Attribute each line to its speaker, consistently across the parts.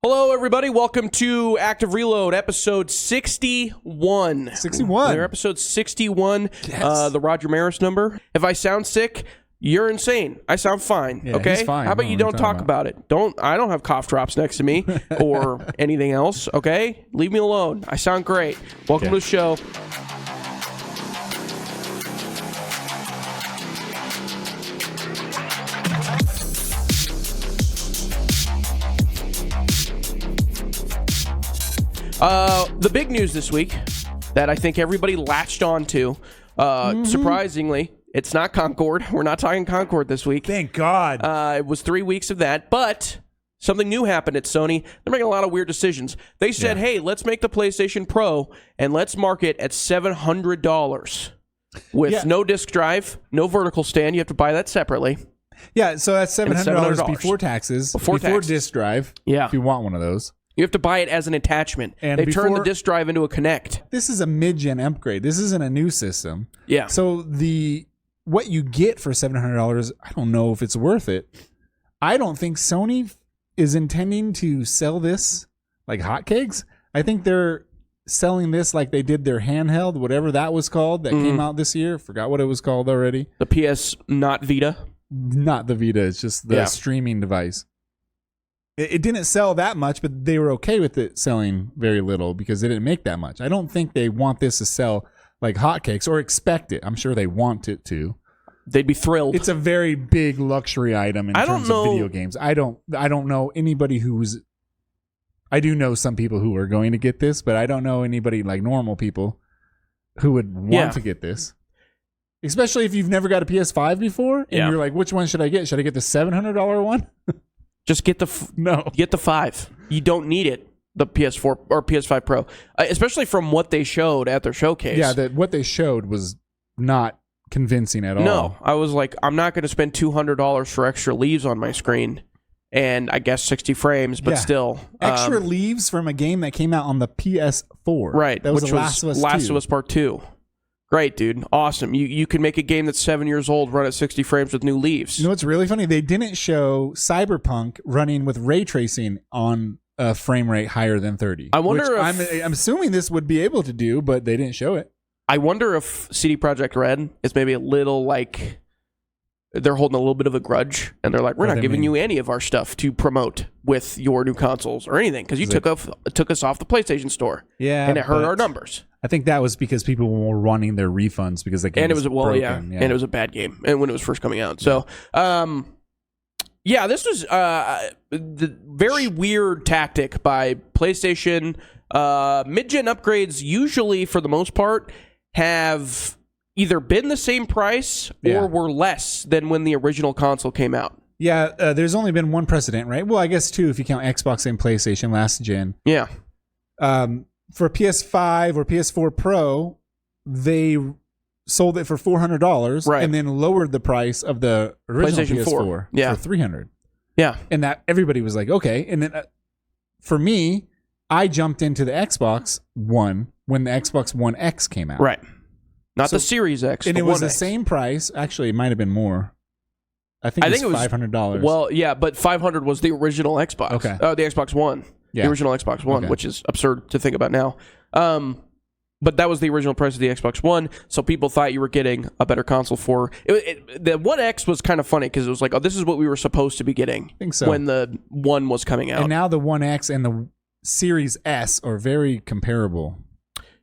Speaker 1: Hello, everybody. Welcome to Active Reload, episode 61.
Speaker 2: 61.
Speaker 1: We're episode 61,
Speaker 2: Yes.
Speaker 1: the Roger Maris number. If I sound sick, you're insane. I sound fine,
Speaker 2: Yeah,
Speaker 1: okay?
Speaker 2: he's fine.
Speaker 1: How about
Speaker 2: I
Speaker 1: you
Speaker 2: don't know
Speaker 1: don't
Speaker 2: what
Speaker 1: talk
Speaker 2: you're
Speaker 1: about it? I don't have cough drops next to me or anything else, okay? Leave me alone. I sound great. Welcome to the show. The big news this week that I think everybody latched on to, surprisingly, it's not Concord. We're not talking Concord this week.
Speaker 2: Thank God.
Speaker 1: It was 3 weeks of that, but something new happened at Sony. They're making a lot of weird decisions. They said, hey, let's make the PlayStation Pro and let's mark it at $700 with no disc drive, no vertical stand. You have to buy that separately.
Speaker 2: Yeah, so that's $700 before taxes, before
Speaker 1: taxes.
Speaker 2: disc drive,
Speaker 1: Yeah.
Speaker 2: if you want one of those.
Speaker 1: You have to buy it as an attachment.
Speaker 2: And
Speaker 1: they turned the disc drive into a Kinect.
Speaker 2: This is a mid-gen upgrade. This isn't a new system.
Speaker 1: Yeah.
Speaker 2: So what you get for $700, I don't know if it's worth it. I don't think Sony is intending to sell this like hotcakes. I think they're selling this like they did their handheld, whatever that was called, that came out this year. Forgot what it was called already.
Speaker 1: The PS not Vita.
Speaker 2: Not the Vita. It's just the streaming device. It didn't sell that much, but they were okay with it selling very little because it didn't make that much. I don't think they want this to sell like hotcakes or expect it. I'm sure they want it to.
Speaker 1: They'd be thrilled.
Speaker 2: It's a very big luxury item in terms of video games. I don't know anybody who's. I do know some people who are going to get this, but I don't know anybody like normal people who would want to get this. Especially if you've never got a PS5 before and you're like, which one should I get? Should I get the $700 one?
Speaker 1: Just get get the 5. You don't need it, the PS4 or PS5 Pro, especially from what they showed at their showcase.
Speaker 2: Yeah, what they showed was not convincing at all.
Speaker 1: No, I was like, I'm not going to spend $200 for extra leaves on my screen, and I guess 60 frames, but still.
Speaker 2: Extra leaves from a game that came out on the PS4.
Speaker 1: Right,
Speaker 2: that was
Speaker 1: which
Speaker 2: Last
Speaker 1: was
Speaker 2: of Us
Speaker 1: Last
Speaker 2: 2.
Speaker 1: of Us Part 2. Great, dude. Awesome. You can make a game that's 7 years old run at 60 frames with new leaves.
Speaker 2: You know what's really funny? They didn't show Cyberpunk running with ray tracing on a frame rate higher than 30.
Speaker 1: I wonder
Speaker 2: I'm assuming this would be able to do, but they didn't show it.
Speaker 1: I wonder if CD Projekt Red is maybe a little like they're holding a little bit of a grudge, and they're like, we're not giving you any of our stuff to promote with your new consoles or anything because you took us off the PlayStation Store.
Speaker 2: Yeah,
Speaker 1: and it hurt our numbers.
Speaker 2: I think that was because people were wanting their refunds because the game was broken.
Speaker 1: And it was a bad game, and when it was first coming out. So, this was the very weird tactic by PlayStation. Mid-gen upgrades usually, for the most part, have either been the same price or were less than when the original console came out.
Speaker 2: Yeah, there's only been one precedent, right? Well, I guess two if you count Xbox and PlayStation last gen.
Speaker 1: Yeah.
Speaker 2: For PS5 or PS4 Pro, they sold it for $400 and then lowered the price of the original PS4 for $300.
Speaker 1: Yeah.
Speaker 2: And that everybody was like, okay. And then for me, I jumped into the Xbox One when the Xbox One X came out.
Speaker 1: Right. Not the Series X.
Speaker 2: And it was the same price. Actually, it might have been more. I think it was $500.
Speaker 1: Well, yeah, but $500 was the original Xbox. Okay. The Xbox One. Yeah. The original Xbox One, which is absurd to think about now. But that was the original price of the Xbox One, so people thought you were getting a better console for it. The One X was kind of funny because it was like, oh, this is what we were supposed to be getting when the One was coming out.
Speaker 2: And now the One X and the Series S are very comparable.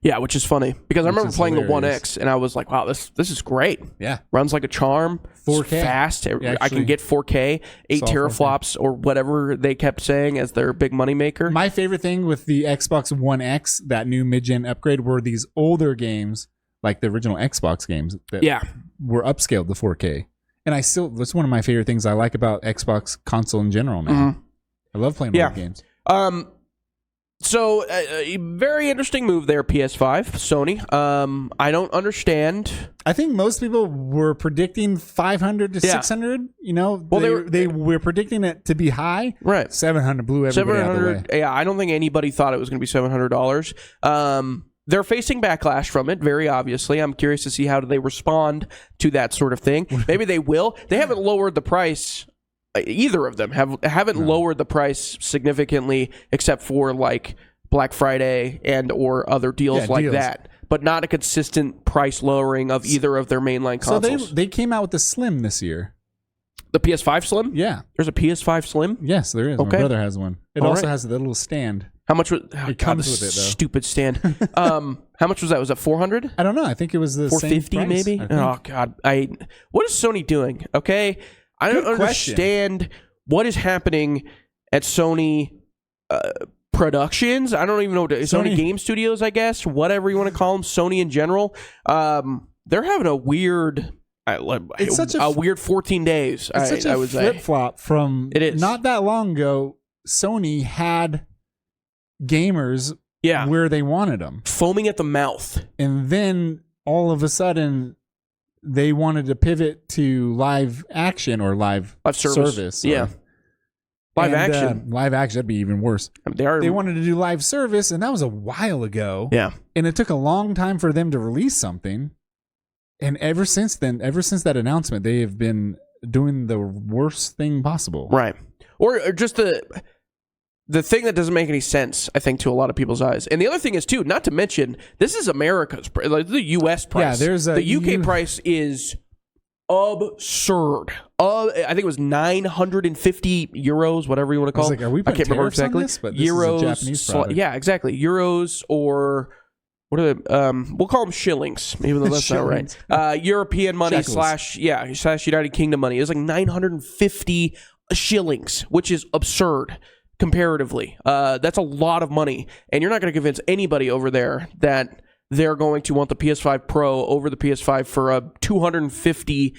Speaker 1: Yeah, which is funny because I remember playing the One X and I was like, wow, this is great.
Speaker 2: Yeah.
Speaker 1: Runs like a charm.
Speaker 2: 4K.
Speaker 1: Fast. I can get 4K, 8 teraflops 4K. Or whatever they kept saying as their big money maker.
Speaker 2: My favorite thing with the Xbox One X, that new mid-gen upgrade, were these older games, like the original Xbox games, that were upscaled to 4K. And that's one of my favorite things I like about Xbox console in general now. Mm-hmm. I love playing old games.
Speaker 1: So, a very interesting move there, PS5, Sony. I don't understand.
Speaker 2: I think most people were predicting 500 to 600. You know, well, they were predicting it to be high.
Speaker 1: Right.
Speaker 2: 700 blew everybody out of the way.
Speaker 1: Yeah, I don't think anybody thought it was going to be $700. They're facing backlash from it, very obviously. I'm curious to see how do they respond to that sort of thing. Maybe they will. They haven't lowered the price either of them haven't lowered the price significantly, except for like Black Friday and or other deals that. But not a consistent price lowering of either of their mainline consoles.
Speaker 2: So they came out with the Slim this year.
Speaker 1: The PS5 Slim?
Speaker 2: Yeah.
Speaker 1: There's a PS5 Slim?
Speaker 2: Yes, there is. Okay. My brother has one. It also has the little stand.
Speaker 1: How much was
Speaker 2: it? Comes with it, though.
Speaker 1: Stupid stand. How much was that? Was that $400?
Speaker 2: I don't know. I think it was the
Speaker 1: $450
Speaker 2: same price,
Speaker 1: maybe? Oh, God. What is Sony doing? Okay. I don't understand what is happening at Sony Productions. I don't even know what Sony Game Studios, I guess. Whatever you want to call them. Sony in general. They're having a weird... It's such a weird 14 days.
Speaker 2: It's such a flip-flop from
Speaker 1: it is.
Speaker 2: Not that long ago. Sony had gamers where they wanted them,
Speaker 1: foaming at the mouth,
Speaker 2: and then all of a sudden they wanted to pivot to live action or live service.
Speaker 1: Live action.
Speaker 2: Live action, that'd be even worse. They wanted to do live service, and that was a while ago.
Speaker 1: Yeah,
Speaker 2: and it took a long time for them to release something. And ever since that announcement, they have been doing the worst thing possible.
Speaker 1: Right. Or just the thing that doesn't make any sense, I think, to a lot of people's eyes. And the other thing is, too, not to mention, this is America's, like the U.S. price.
Speaker 2: Yeah,
Speaker 1: the UK price is absurd. I think it was 950 euros, whatever you want to call it.
Speaker 2: Are we putting tariffs on this? But this
Speaker 1: euros,
Speaker 2: is a Japanese product.
Speaker 1: Yeah, exactly. Euros or... What are they? We'll call them shillings, even though that's not right. European money slash United Kingdom money. It was like 950 shillings, which is absurd comparatively. That's a lot of money, and you're not going to convince anybody over there that they're going to want the PS5 Pro over the PS5 for a 250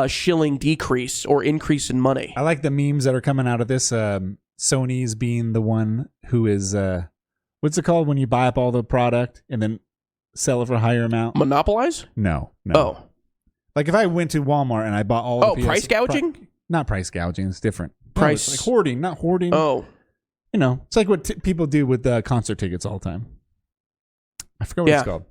Speaker 1: shilling decrease or increase in money.
Speaker 2: I like the memes that are coming out of this. Sony's being the one who is... what's it called when you buy up all the product and then sell it for a higher amount?
Speaker 1: Monopolize?
Speaker 2: No.
Speaker 1: Oh.
Speaker 2: Like if I went to Walmart and I bought all the
Speaker 1: price gouging?
Speaker 2: Not price gouging. It's different.
Speaker 1: Price.
Speaker 2: No, it's like hoarding, not hoarding.
Speaker 1: Oh.
Speaker 2: You know, it's like what people do with concert tickets all the time. I forgot what it's called.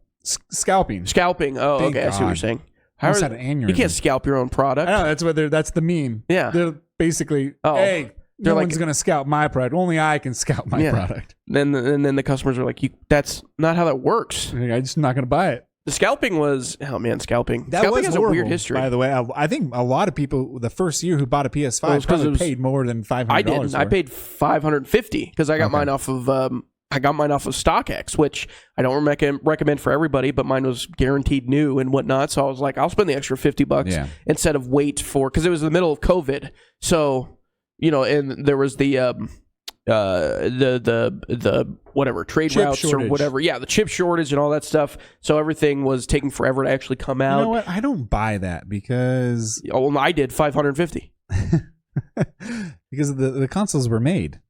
Speaker 2: Scalping.
Speaker 1: Scalping. Oh,
Speaker 2: Thank
Speaker 1: okay.
Speaker 2: God.
Speaker 1: I see what you're saying.
Speaker 2: I almost had an aneurysm.
Speaker 1: You can't scalp your own product.
Speaker 2: I know. That's the meme.
Speaker 1: Yeah.
Speaker 2: They're basically, hey... No one's going to scalp my product. Only I can scalp my product.
Speaker 1: Then the customers are like, that's not how that works.
Speaker 2: I'm just not going to buy it.
Speaker 1: The scalping was, scalping.
Speaker 2: That
Speaker 1: scalping
Speaker 2: has
Speaker 1: a weird history.
Speaker 2: By the way, I think a lot of people, the first year who bought a PS5 probably paid more than $500.
Speaker 1: I didn't. I paid $550 because I got mine off of StockX, which I don't recommend for everybody, but mine was guaranteed new and whatnot. So I was like, I'll spend the extra $50 instead of wait for, because it was the middle of COVID. So... and there was the whatever trade
Speaker 2: chip
Speaker 1: routes
Speaker 2: shortage.
Speaker 1: Or whatever. Yeah, the chip shortage and all that stuff. So everything was taking forever to actually come out.
Speaker 2: You know what? I don't buy that because...
Speaker 1: Oh, I did $550
Speaker 2: because the consoles were made.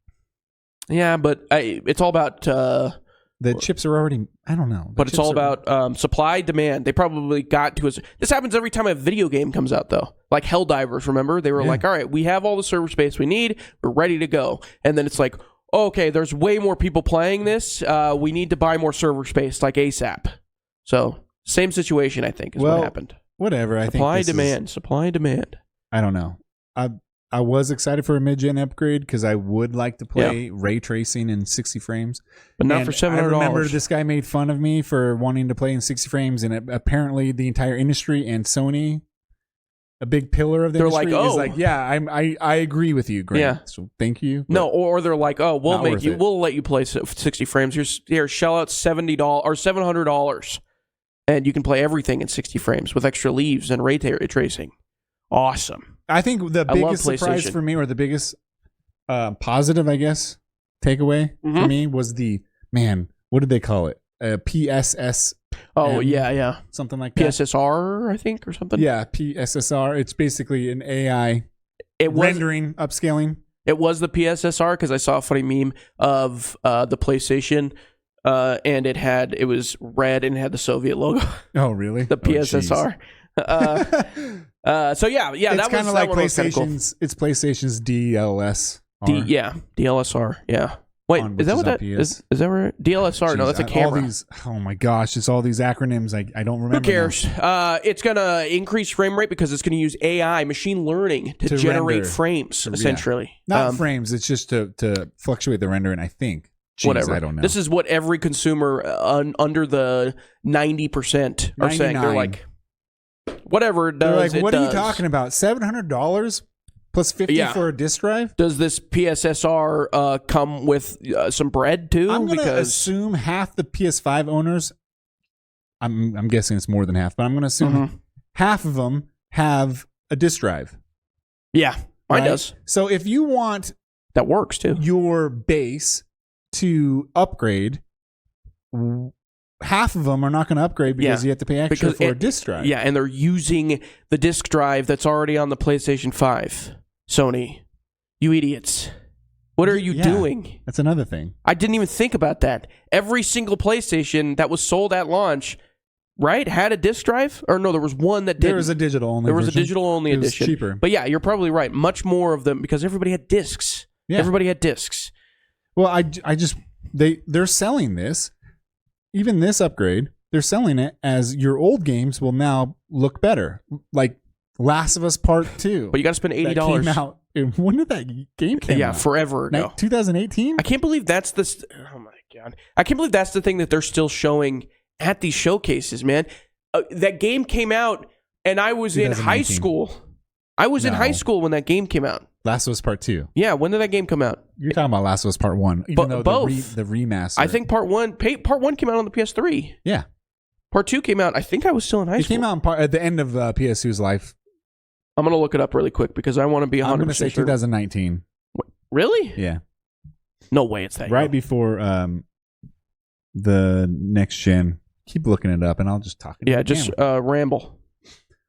Speaker 1: Yeah, but it's all about...
Speaker 2: the chips are already... I don't know.
Speaker 1: But it's all about supply, demand. They probably got to us. This happens every time a video game comes out, though. Like Helldivers, remember? They were like, all right, we have all the server space we need. We're ready to go. And then it's like, okay, there's way more people playing this. We need to buy more server space, like ASAP. So, same situation, I think, is what happened.
Speaker 2: Whatever.
Speaker 1: Supply and demand.
Speaker 2: I don't know. I was excited for a mid-gen upgrade because I would like to play ray tracing in 60 frames.
Speaker 1: But not for $700.
Speaker 2: I remember this guy made fun of me for wanting to play in 60 frames, and apparently the entire industry and Sony, a big pillar of the industry, is like, I agree with you, Grant. Yeah. So thank you.
Speaker 1: No, or they're like, we'll let you play 60 frames. Here, shell out $70 or $700, and you can play everything in 60 frames with extra leaves and ray tracing. Awesome.
Speaker 2: I think the biggest surprise for me, or the biggest positive, I guess, takeaway for me was what did they call it? PSS.
Speaker 1: Oh, yeah.
Speaker 2: Something like that.
Speaker 1: PSSR, I think, or something.
Speaker 2: Yeah, PSSR. It's basically an AI rendering, upscaling.
Speaker 1: It was the PSSR because I saw a funny meme of the PlayStation, and it was red and it had the Soviet logo.
Speaker 2: Oh, really?
Speaker 1: The PSSR. So yeah,
Speaker 2: it's
Speaker 1: that
Speaker 2: kind
Speaker 1: was
Speaker 2: of like
Speaker 1: PlayStation's.
Speaker 2: Cool. It's PlayStation's DLS.
Speaker 1: DLSR. Yeah, Wait, is that what that is? Is that right? DLSR? Jeez, no, that's a camera.
Speaker 2: Oh my gosh, it's all these acronyms. I don't remember.
Speaker 1: Who cares? It's going to increase frame rate because it's going to use AI, machine learning, to generate frames, essentially.
Speaker 2: Not frames. It's just to fluctuate the rendering, I think. Jeez,
Speaker 1: whatever.
Speaker 2: I don't know.
Speaker 1: This is what every consumer under the 90% are saying. They're like, whatever it does,
Speaker 2: They're like, what are you talking about? $700? Plus 50 for a disk drive?
Speaker 1: Does this PSSR come with some bread too?
Speaker 2: I'm going to assume half the PS5 owners, I'm guessing it's more than half, but I'm going to assume half of them have a disk drive.
Speaker 1: Yeah, mine does.
Speaker 2: So if you want
Speaker 1: that works too,
Speaker 2: your base to upgrade, half of them are not going to upgrade because you have to pay extra for a disk drive.
Speaker 1: Yeah, and they're using the disk drive that's already on the PlayStation 5. Sony, you idiots. What are you doing?
Speaker 2: That's another thing.
Speaker 1: I didn't even think about that. Every single PlayStation that was sold at launch, right, had a disc drive? Or no, there was one that didn't.
Speaker 2: There was a digital-only
Speaker 1: There was a digital-only edition.
Speaker 2: It was cheaper.
Speaker 1: But yeah, you're probably right. Much more of them because everybody had discs. Yeah. Everybody had discs.
Speaker 2: Well, they're selling this, even this upgrade, they're selling it as your old games will now look better. Like Last of Us Part 2.
Speaker 1: But you got to spend $80.
Speaker 2: That came out. When did that game come out?
Speaker 1: Yeah, forever ago.
Speaker 2: 2018?
Speaker 1: I can't believe that's the... Oh, my God. I can't believe that's the thing that they're still showing at these showcases, man. That game came out, and I was in high school. I was in high school when that game came out.
Speaker 2: Last of Us Part 2.
Speaker 1: Yeah, when did that game come out?
Speaker 2: You're talking about Last of Us Part 1. Even though
Speaker 1: both.
Speaker 2: The remaster.
Speaker 1: I think Part 1 came out on the PS3.
Speaker 2: Yeah.
Speaker 1: Part 2 came out, I think I was still in high school.
Speaker 2: It came out at the end of PS2's life.
Speaker 1: I'm going to look it up really quick because I want to be 100%
Speaker 2: I'm going to say 2019.
Speaker 1: Really?
Speaker 2: Yeah.
Speaker 1: No way it's that
Speaker 2: right
Speaker 1: young.
Speaker 2: Before the next gen. Keep looking it up and I'll just talk.
Speaker 1: Yeah, just ramble.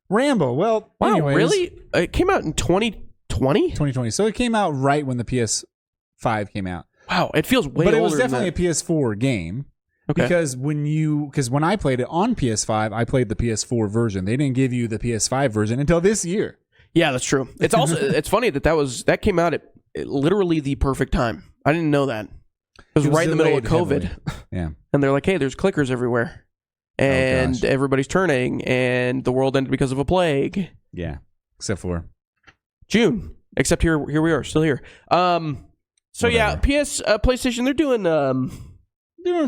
Speaker 2: Well,
Speaker 1: wow,
Speaker 2: anyways,
Speaker 1: really? It came out in 2020?
Speaker 2: 2020. So it came out right when the PS5 came out.
Speaker 1: Wow, it feels way older.
Speaker 2: But it was definitely a PS4 game. Okay. Because when I played it on PS5, I played the PS4 version. They didn't give you the PS5 version until this year.
Speaker 1: Yeah, that's true. It's also it's funny that came out at literally the perfect time. I didn't know that. It was right in the middle of COVID.
Speaker 2: Heavily. Yeah.
Speaker 1: And they're like, "Hey, there's clickers everywhere." And everybody's turning, and the world ended because of a plague.
Speaker 2: Yeah, except for
Speaker 1: June. Except here we are, still here. So yeah, PlayStation, they're doing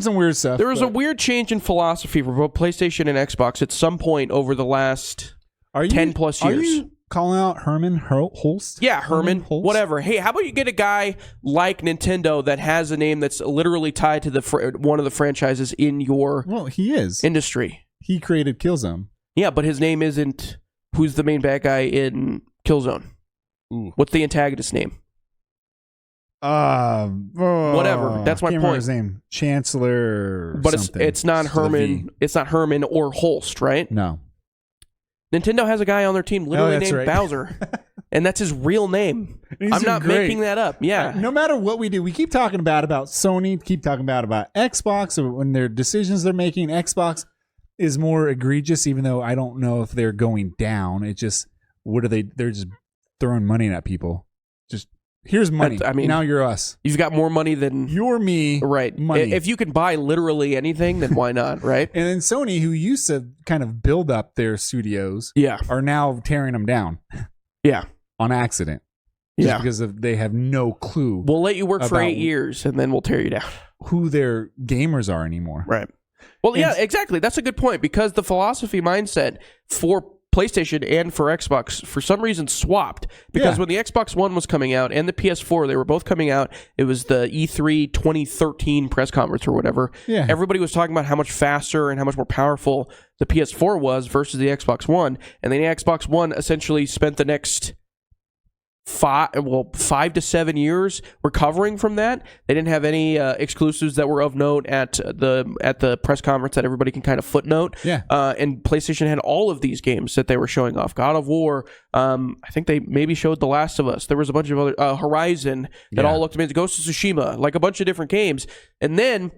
Speaker 2: some weird stuff.
Speaker 1: There was a weird change in philosophy for both PlayStation and Xbox at some point over the last 10 plus years.
Speaker 2: Are you calling out Herman Holst?
Speaker 1: Yeah, Herman Holst? Whatever. Hey, how about you get a guy like Nintendo that has a name that's literally tied to one of the franchises in your industry?
Speaker 2: He created Killzone.
Speaker 1: Yeah, but his name isn't... Who's the main bad guy in Killzone? Ooh. What's the antagonist name? Whatever. That's my point.
Speaker 2: His name, Chancellor.
Speaker 1: But it's not Herman. It's not Herman or Holst, right?
Speaker 2: No.
Speaker 1: Nintendo has a guy on their team literally named Bowser, and that's his real name. I'm not making that up. Yeah.
Speaker 2: No matter what we do, we keep talking about Sony. Keep talking about Xbox. Or when their decisions they're making, Xbox is more egregious. Even though I don't know if they're going down. It just what are they? They're just throwing money at people. Just. Here's money. Now you're us.
Speaker 1: You've got more money than...
Speaker 2: You're me.
Speaker 1: Right.
Speaker 2: Money.
Speaker 1: If you can buy literally anything, then why not, right?
Speaker 2: And then Sony, who used to kind of build up their studios, are now tearing them down.
Speaker 1: Yeah.
Speaker 2: On accident. Just because they have no clue.
Speaker 1: We'll let you work for 8 years, and then we'll tear you down.
Speaker 2: Who their gamers are anymore.
Speaker 1: Right. Well, yeah, exactly. That's a good point, because the philosophy mindset for PlayStation and for Xbox for some reason swapped, because when the Xbox One was coming out and the PS4, they were both coming out. It was the E3 2013 press conference or whatever. Yeah. Everybody was talking about how much faster and how much more powerful the PS4 was versus the Xbox One, and then the Xbox One essentially spent the next 5 to 7 years recovering from that. They didn't have any exclusives that were of note at the press conference that everybody can kind of footnote.
Speaker 2: Yeah.
Speaker 1: And PlayStation had all of these games that they were showing off. God of War. I think they maybe showed The Last of Us. There was a bunch of other Horizon that all looked amazing. Ghost of Tsushima, like a bunch of different games. And then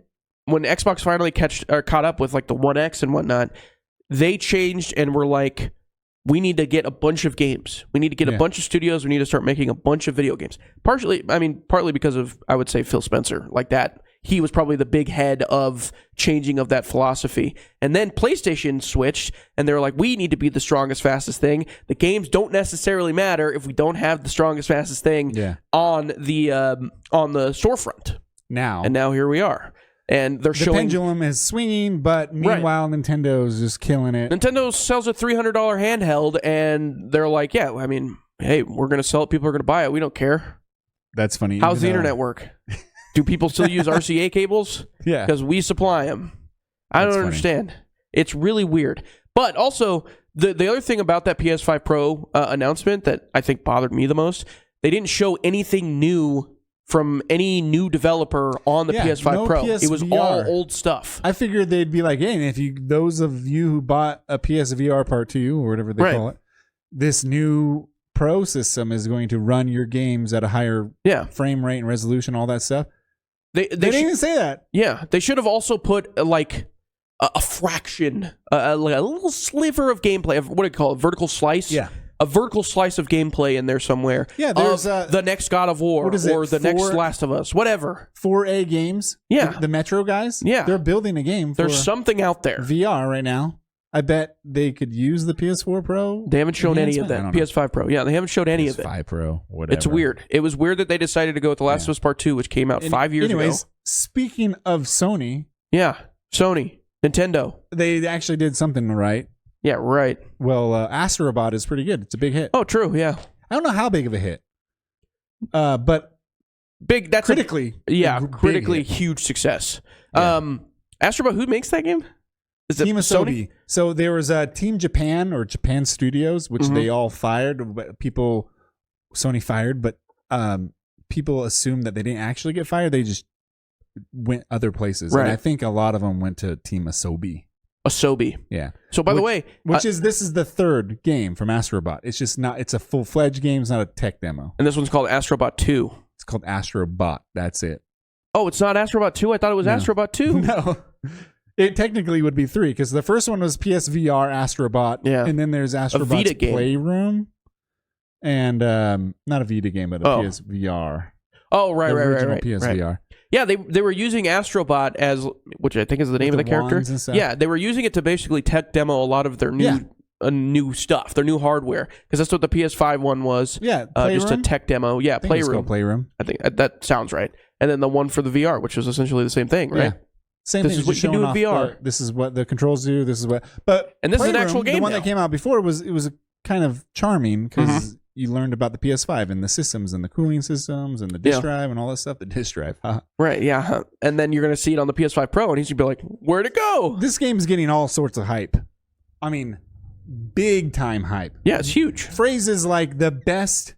Speaker 1: when Xbox finally caught up with like the One X and whatnot, they changed and were like, we need to get a bunch of games. We need to get a bunch of studios. We need to start making a bunch of video games. Partly because of, I would say, Phil Spencer. Like that. He was probably the big head of changing of that philosophy. And then PlayStation switched, and they were like, we need to be the strongest, fastest thing. The games don't necessarily matter if we don't have the strongest, fastest thing on the storefront. And now here we are. And they're showing...
Speaker 2: The pendulum is swinging, but meanwhile, Nintendo's just killing it.
Speaker 1: Nintendo sells a $300 handheld, and they're like, hey, we're going to sell it. People are going to buy it. We don't care.
Speaker 2: That's funny.
Speaker 1: How's the internet work? Do people still use RCA cables?
Speaker 2: Yeah.
Speaker 1: Because we supply them. I don't understand. It's really weird. But also, the other thing about that PS5 Pro announcement that I think bothered me the most, they didn't show anything new from any new developer on the PS5 Pro.
Speaker 2: PSVR.
Speaker 1: It was all old stuff.
Speaker 2: I figured they'd be like, hey, those of you who bought a PSVR Part 2 or whatever they call it, this new Pro system is going to run your games at a higher frame rate and resolution, all that stuff. They didn't even say that.
Speaker 1: Yeah, they should have also put like a fraction, like a little sliver of gameplay. What do you call it? Vertical slice.
Speaker 2: Yeah.
Speaker 1: A vertical slice of gameplay in there somewhere.
Speaker 2: Yeah, there's
Speaker 1: the next God of War or the next Last of Us, whatever.
Speaker 2: 4A games.
Speaker 1: Yeah.
Speaker 2: The Metro guys.
Speaker 1: Yeah.
Speaker 2: They're building a game.
Speaker 1: There's something out there.
Speaker 2: VR right now. I bet they could use the PS4 Pro.
Speaker 1: They haven't shown any of that. PS5 Pro. Yeah, they haven't showed any of it.
Speaker 2: PS5 Pro, whatever.
Speaker 1: It's weird. It was weird that they decided to go with The Last of Us Part 2, which came out 5 years ago.
Speaker 2: Speaking of Sony.
Speaker 1: Yeah, Sony. Nintendo.
Speaker 2: They actually did something right.
Speaker 1: Yeah, right.
Speaker 2: Well, Astrobot is pretty good. It's a big hit.
Speaker 1: Oh, true, yeah.
Speaker 2: I don't know how big of a hit. But
Speaker 1: big. That's
Speaker 2: critically.
Speaker 1: Critically huge success.
Speaker 2: Yeah.
Speaker 1: Astrobot, who makes that game? Is
Speaker 2: Team
Speaker 1: it
Speaker 2: Asobi.
Speaker 1: Sony?
Speaker 2: So there was Team Japan or Japan Studios, which they all fired. Sony fired, but people assumed that they didn't actually get fired. They just went other places.
Speaker 1: Right.
Speaker 2: And I think a lot of them went to Team Asobi.
Speaker 1: Asobi.
Speaker 2: Yeah.
Speaker 1: So by the way,
Speaker 2: this is the third game from Astrobot. It's just not. It's a full-fledged game. It's not a tech demo.
Speaker 1: And this one's called Astrobot 2.
Speaker 2: It's called Astrobot. That's it.
Speaker 1: Oh, it's not Astrobot 2. I thought it was Astrobot 2.
Speaker 2: No. It technically would be 3 because the first one was PSVR Astrobot.
Speaker 1: Yeah.
Speaker 2: And then there's Astrobot's Playroom. And not a Vita game, but a PSVR.
Speaker 1: Oh, right.
Speaker 2: PSVR.
Speaker 1: Right. Yeah, they were using Astrobot as, which I think is the name of the character. Yeah, they were using it to basically tech demo a lot of their new stuff, their new hardware, because that's what the PS5 one was.
Speaker 2: Yeah,
Speaker 1: just a tech demo. Yeah,
Speaker 2: Playroom.
Speaker 1: I think that sounds right. And then the one for the VR, which was essentially the same thing, right? Yeah.
Speaker 2: Same
Speaker 1: this
Speaker 2: thing.
Speaker 1: Is what you can do with VR.
Speaker 2: This is what the controls do. This is what. And
Speaker 1: this is an actual game.
Speaker 2: The one that came out before was kind of charming because you learned about the PS5 and the systems and the cooling systems and the disk drive and all that stuff. The disk drive,
Speaker 1: right? Yeah, and then you're gonna see it on the PS5 Pro, and he's gonna be like, "Where'd it go?"
Speaker 2: This game is getting all sorts of hype. I mean, big time hype.
Speaker 1: Yeah, it's huge.
Speaker 2: Phrases like the best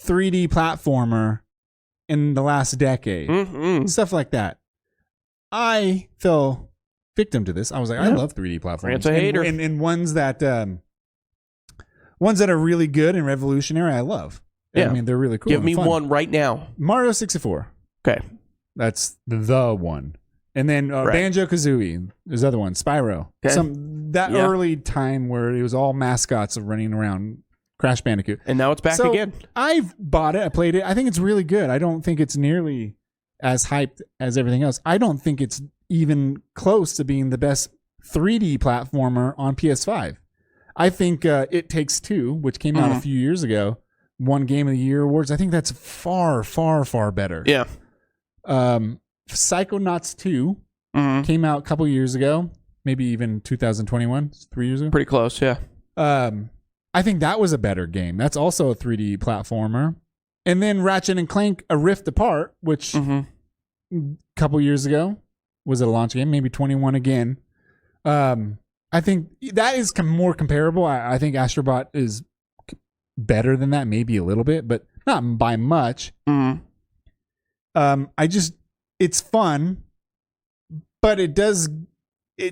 Speaker 2: 3D platformer in the last decade, stuff like that. I fell victim to this. I was like, I love 3D platforms.
Speaker 1: It's a hater.
Speaker 2: And ones that are really good and revolutionary, I love.
Speaker 1: Yeah.
Speaker 2: I mean, they're really cool.
Speaker 1: Give me one right now.
Speaker 2: Mario 64.
Speaker 1: Okay.
Speaker 2: That's the one. And then Banjo-Kazooie. There's other one. Spyro.
Speaker 1: Okay.
Speaker 2: Early time where it was all mascots of running around. Crash Bandicoot.
Speaker 1: And now it's back again.
Speaker 2: I've bought it. I played it. I think it's really good. I don't think it's nearly as hyped as everything else. I don't think it's even close to being the best 3D platformer on PS5. I think It Takes Two, which came out a few years ago, won Game of the Year awards. I think that's far, far, far better.
Speaker 1: Yeah.
Speaker 2: Psychonauts 2 came out a couple years ago, maybe even 2021, 3 years ago.
Speaker 1: Pretty close, yeah.
Speaker 2: I think that was a better game. That's also a 3D platformer. And then Ratchet and Clank: A Rift Apart, which a couple years ago was a launch game, maybe 21 again. I think that is more comparable. I think Astrobot is better than that, maybe a little bit, but not by much. It's fun, but it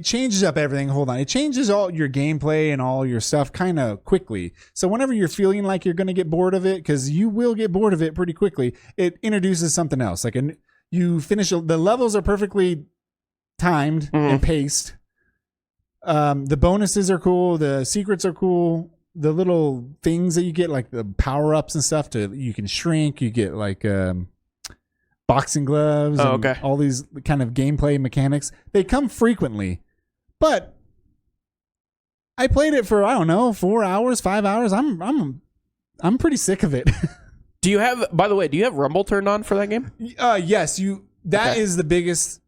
Speaker 2: changes up everything. Hold on. It changes all your gameplay and all your stuff kind of quickly. So whenever you're feeling like you're going to get bored of it, because you will get bored of it pretty quickly, it introduces something else. Like you finish, the levels are perfectly timed and paced. The bonuses are cool. The secrets are cool. little things that you get, like the power ups and stuff. You can shrink. You get like boxing gloves.
Speaker 1: Oh,
Speaker 2: and
Speaker 1: okay.
Speaker 2: all these kind of gameplay mechanics. They come frequently, but I played it for 4 hours, 5 hours. I'm pretty sick of it.
Speaker 1: Do you have? By the way, do you have Rumble turned on for that game?
Speaker 2: Yes, That is the biggest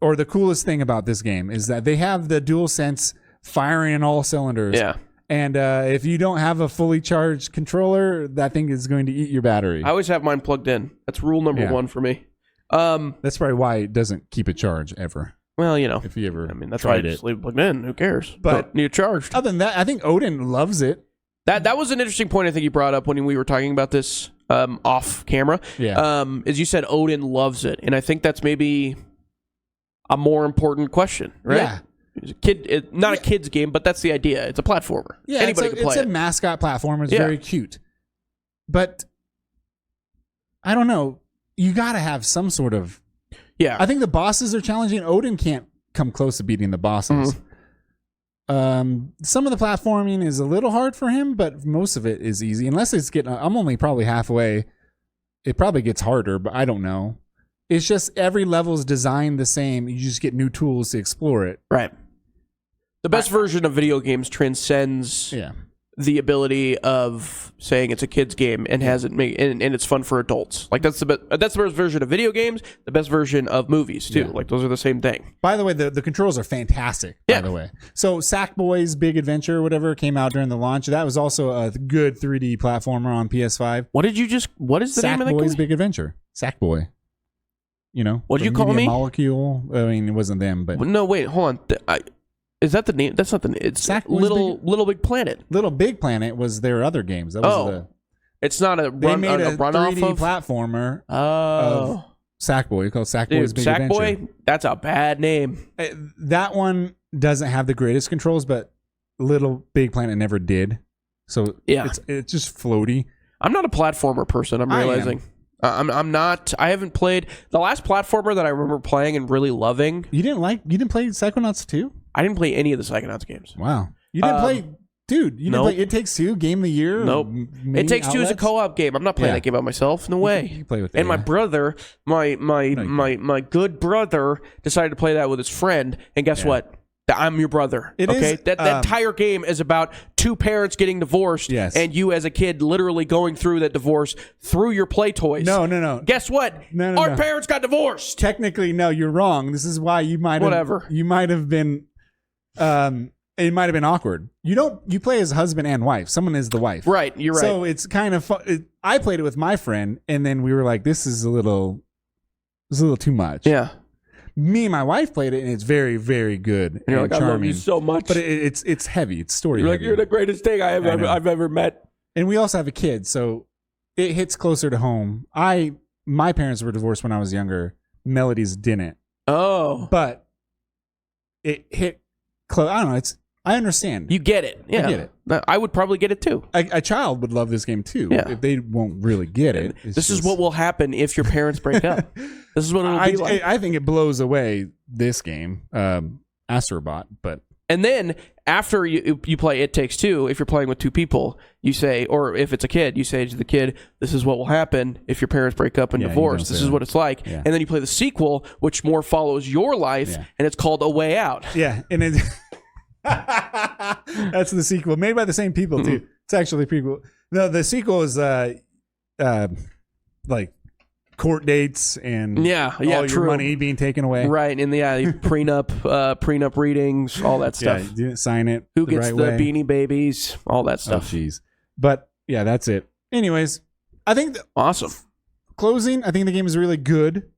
Speaker 2: or the coolest thing about this game is that they have the DualSense firing in all cylinders.
Speaker 1: Yeah.
Speaker 2: And if you don't have a fully charged controller, that thing is going to eat your battery.
Speaker 1: I always have mine plugged in. That's rule number 1 for me.
Speaker 2: That's probably why it doesn't keep it charged ever.
Speaker 1: Well,
Speaker 2: if you ever
Speaker 1: that's why I just leave it plugged in. Who cares?
Speaker 2: But
Speaker 1: don't need it charged.
Speaker 2: Other than that, I think Odin loves it.
Speaker 1: That was an interesting point I think you brought up when we were talking about this off camera.
Speaker 2: Yeah.
Speaker 1: As you said, Odin loves it, and I think that's maybe a more important question, right?
Speaker 2: Yeah.
Speaker 1: Not a kid's game, but that's the idea. It's a platformer.
Speaker 2: Yeah,
Speaker 1: anybody can play
Speaker 2: it. It's a mascot platformer. It's very cute. But I don't know. You got to have some sort of...
Speaker 1: Yeah.
Speaker 2: I think the bosses are challenging. Odin can't come close to beating the bosses. Mm-hmm. Some of the platforming is a little hard for him, but most of it is easy. Unless it's getting... I'm only probably halfway. It probably gets harder, but I don't know. It's just every level is designed the same. You just get new tools to explore it.
Speaker 1: Right. The best version of video games transcends the ability of saying it's a kid's game and has it and it's fun for adults. Like that's the best version of video games. The best version of movies too. Like those are the same thing.
Speaker 2: By the way, the controls are fantastic. By the way, so Sackboy's Big Adventure, whatever, came out during the launch. That was also a good 3D platformer on PS5.
Speaker 1: What is the name of that game?
Speaker 2: Sackboy's Big Adventure. Sackboy.
Speaker 1: What did you call me?
Speaker 2: Molecule. I mean, it wasn't them, but
Speaker 1: no. Wait, hold on. Is that the name? That's not the name. It's Little Big Planet.
Speaker 2: Little Big Planet was their other games. That was
Speaker 1: it's not a
Speaker 2: they made a
Speaker 1: runoff
Speaker 2: 3D
Speaker 1: of
Speaker 2: platformer. Of Sackboy, called Sackboy's Big Adventure.
Speaker 1: Sackboy, that's a bad name.
Speaker 2: That one doesn't have the greatest controls, but Little Big Planet never did. So it's just floaty.
Speaker 1: I'm not a platformer person. I'm realizing. I'm not. I haven't played the last platformer that I remember playing and really loving.
Speaker 2: You didn't play Psychonauts 2?
Speaker 1: I didn't play any of the Psychonauts games.
Speaker 2: Wow. You didn't play, dude. You didn't play It Takes Two, Game of the Year.
Speaker 1: Nope. It Takes Two is a co-op game. I'm not playing that game by myself. No way.
Speaker 2: You play with it.
Speaker 1: And my brother, my good brother, decided to play that with his friend. And guess what? I'm your brother. That entire game is about two parents getting divorced, and you as a kid literally going through that divorce through your play toys.
Speaker 2: No.
Speaker 1: Guess what? Our parents got divorced.
Speaker 2: Technically, no, you're wrong. This is why you might have You might have been it might have been awkward. You play as husband and wife. Someone is the wife.
Speaker 1: Right, you're right.
Speaker 2: So it's kind of fun. I played it with my friend, and then we were like, this is a little too much.
Speaker 1: Yeah.
Speaker 2: Me and my wife played it, and it's very, very good.
Speaker 1: And you're like,
Speaker 2: charming.
Speaker 1: I love you so much.
Speaker 2: But it's heavy. It's story
Speaker 1: heavy.
Speaker 2: Like,
Speaker 1: you're the greatest thing I've ever met.
Speaker 2: And we also have a kid, so it hits closer to home. My parents were divorced when I was younger. Melody's didn't.
Speaker 1: Oh.
Speaker 2: But it hit close. I don't know. I understand.
Speaker 1: You get it. Yeah.
Speaker 2: I get it.
Speaker 1: I would probably get it too.
Speaker 2: A child would love this game too.
Speaker 1: Yeah.
Speaker 2: If they won't really get it.
Speaker 1: This is what will happen if your parents break up. This is what it'll be like.
Speaker 2: I think it blows away this game, Astrobot. But
Speaker 1: and then after you play It Takes Two, if you're playing with two people, you say, or if it's a kid, you say to the kid, "This is what will happen if your parents break up and divorce. This is what it's like." Yeah. And then you play the sequel, which more follows your life, and it's called A Way Out.
Speaker 2: Yeah, and it. That's the sequel, made by the same people too. It's actually pretty cool. No, the sequel is like court dates and all your money being taken away.
Speaker 1: Right, and prenup readings, all that stuff.
Speaker 2: Yeah, you didn't sign it.
Speaker 1: Who gets the Beanie Babies, all that stuff.
Speaker 2: Oh, jeez. But yeah, that's it. Anyways, I think
Speaker 1: awesome.
Speaker 2: Closing, I think the game is really good,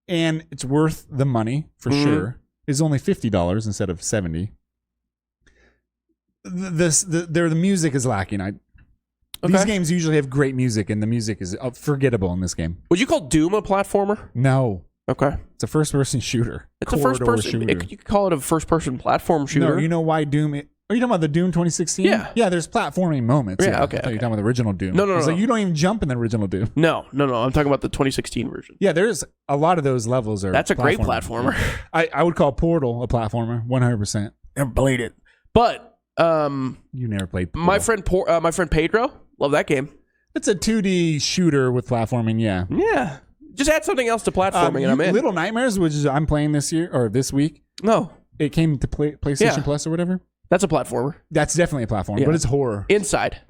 Speaker 2: and it's worth the money for sure. It's only $50 instead of $70. The music is lacking. These games usually have great music, and the music is forgettable in this game.
Speaker 1: Would you call Doom a platformer?
Speaker 2: No.
Speaker 1: Okay.
Speaker 2: It's a first-person shooter.
Speaker 1: It's a first-person shooter. You could call it a first-person platform shooter.
Speaker 2: No, you know why Doom... Are you talking about the Doom 2016?
Speaker 1: Yeah.
Speaker 2: Yeah, there's platforming moments.
Speaker 1: Yeah, okay.
Speaker 2: I thought you were talking about the original Doom.
Speaker 1: No.
Speaker 2: So you don't even jump in the original Doom.
Speaker 1: No. I'm talking about the 2016 version.
Speaker 2: Yeah, there's a lot of those levels are
Speaker 1: That's a great platformer.
Speaker 2: I would call Portal a platformer, 100%.
Speaker 1: Never played it. But...
Speaker 2: You never played Portal.
Speaker 1: My friend Pedro. Love that game.
Speaker 2: It's a 2D shooter with platforming, yeah.
Speaker 1: Yeah. Just add something else to platforming and I'm in.
Speaker 2: Little Nightmares, which is I'm playing this year or this week.
Speaker 1: No.
Speaker 2: It came to PlayStation Plus or whatever.
Speaker 1: That's a platformer.
Speaker 2: That's definitely a platformer, but it's horror.
Speaker 1: Inside.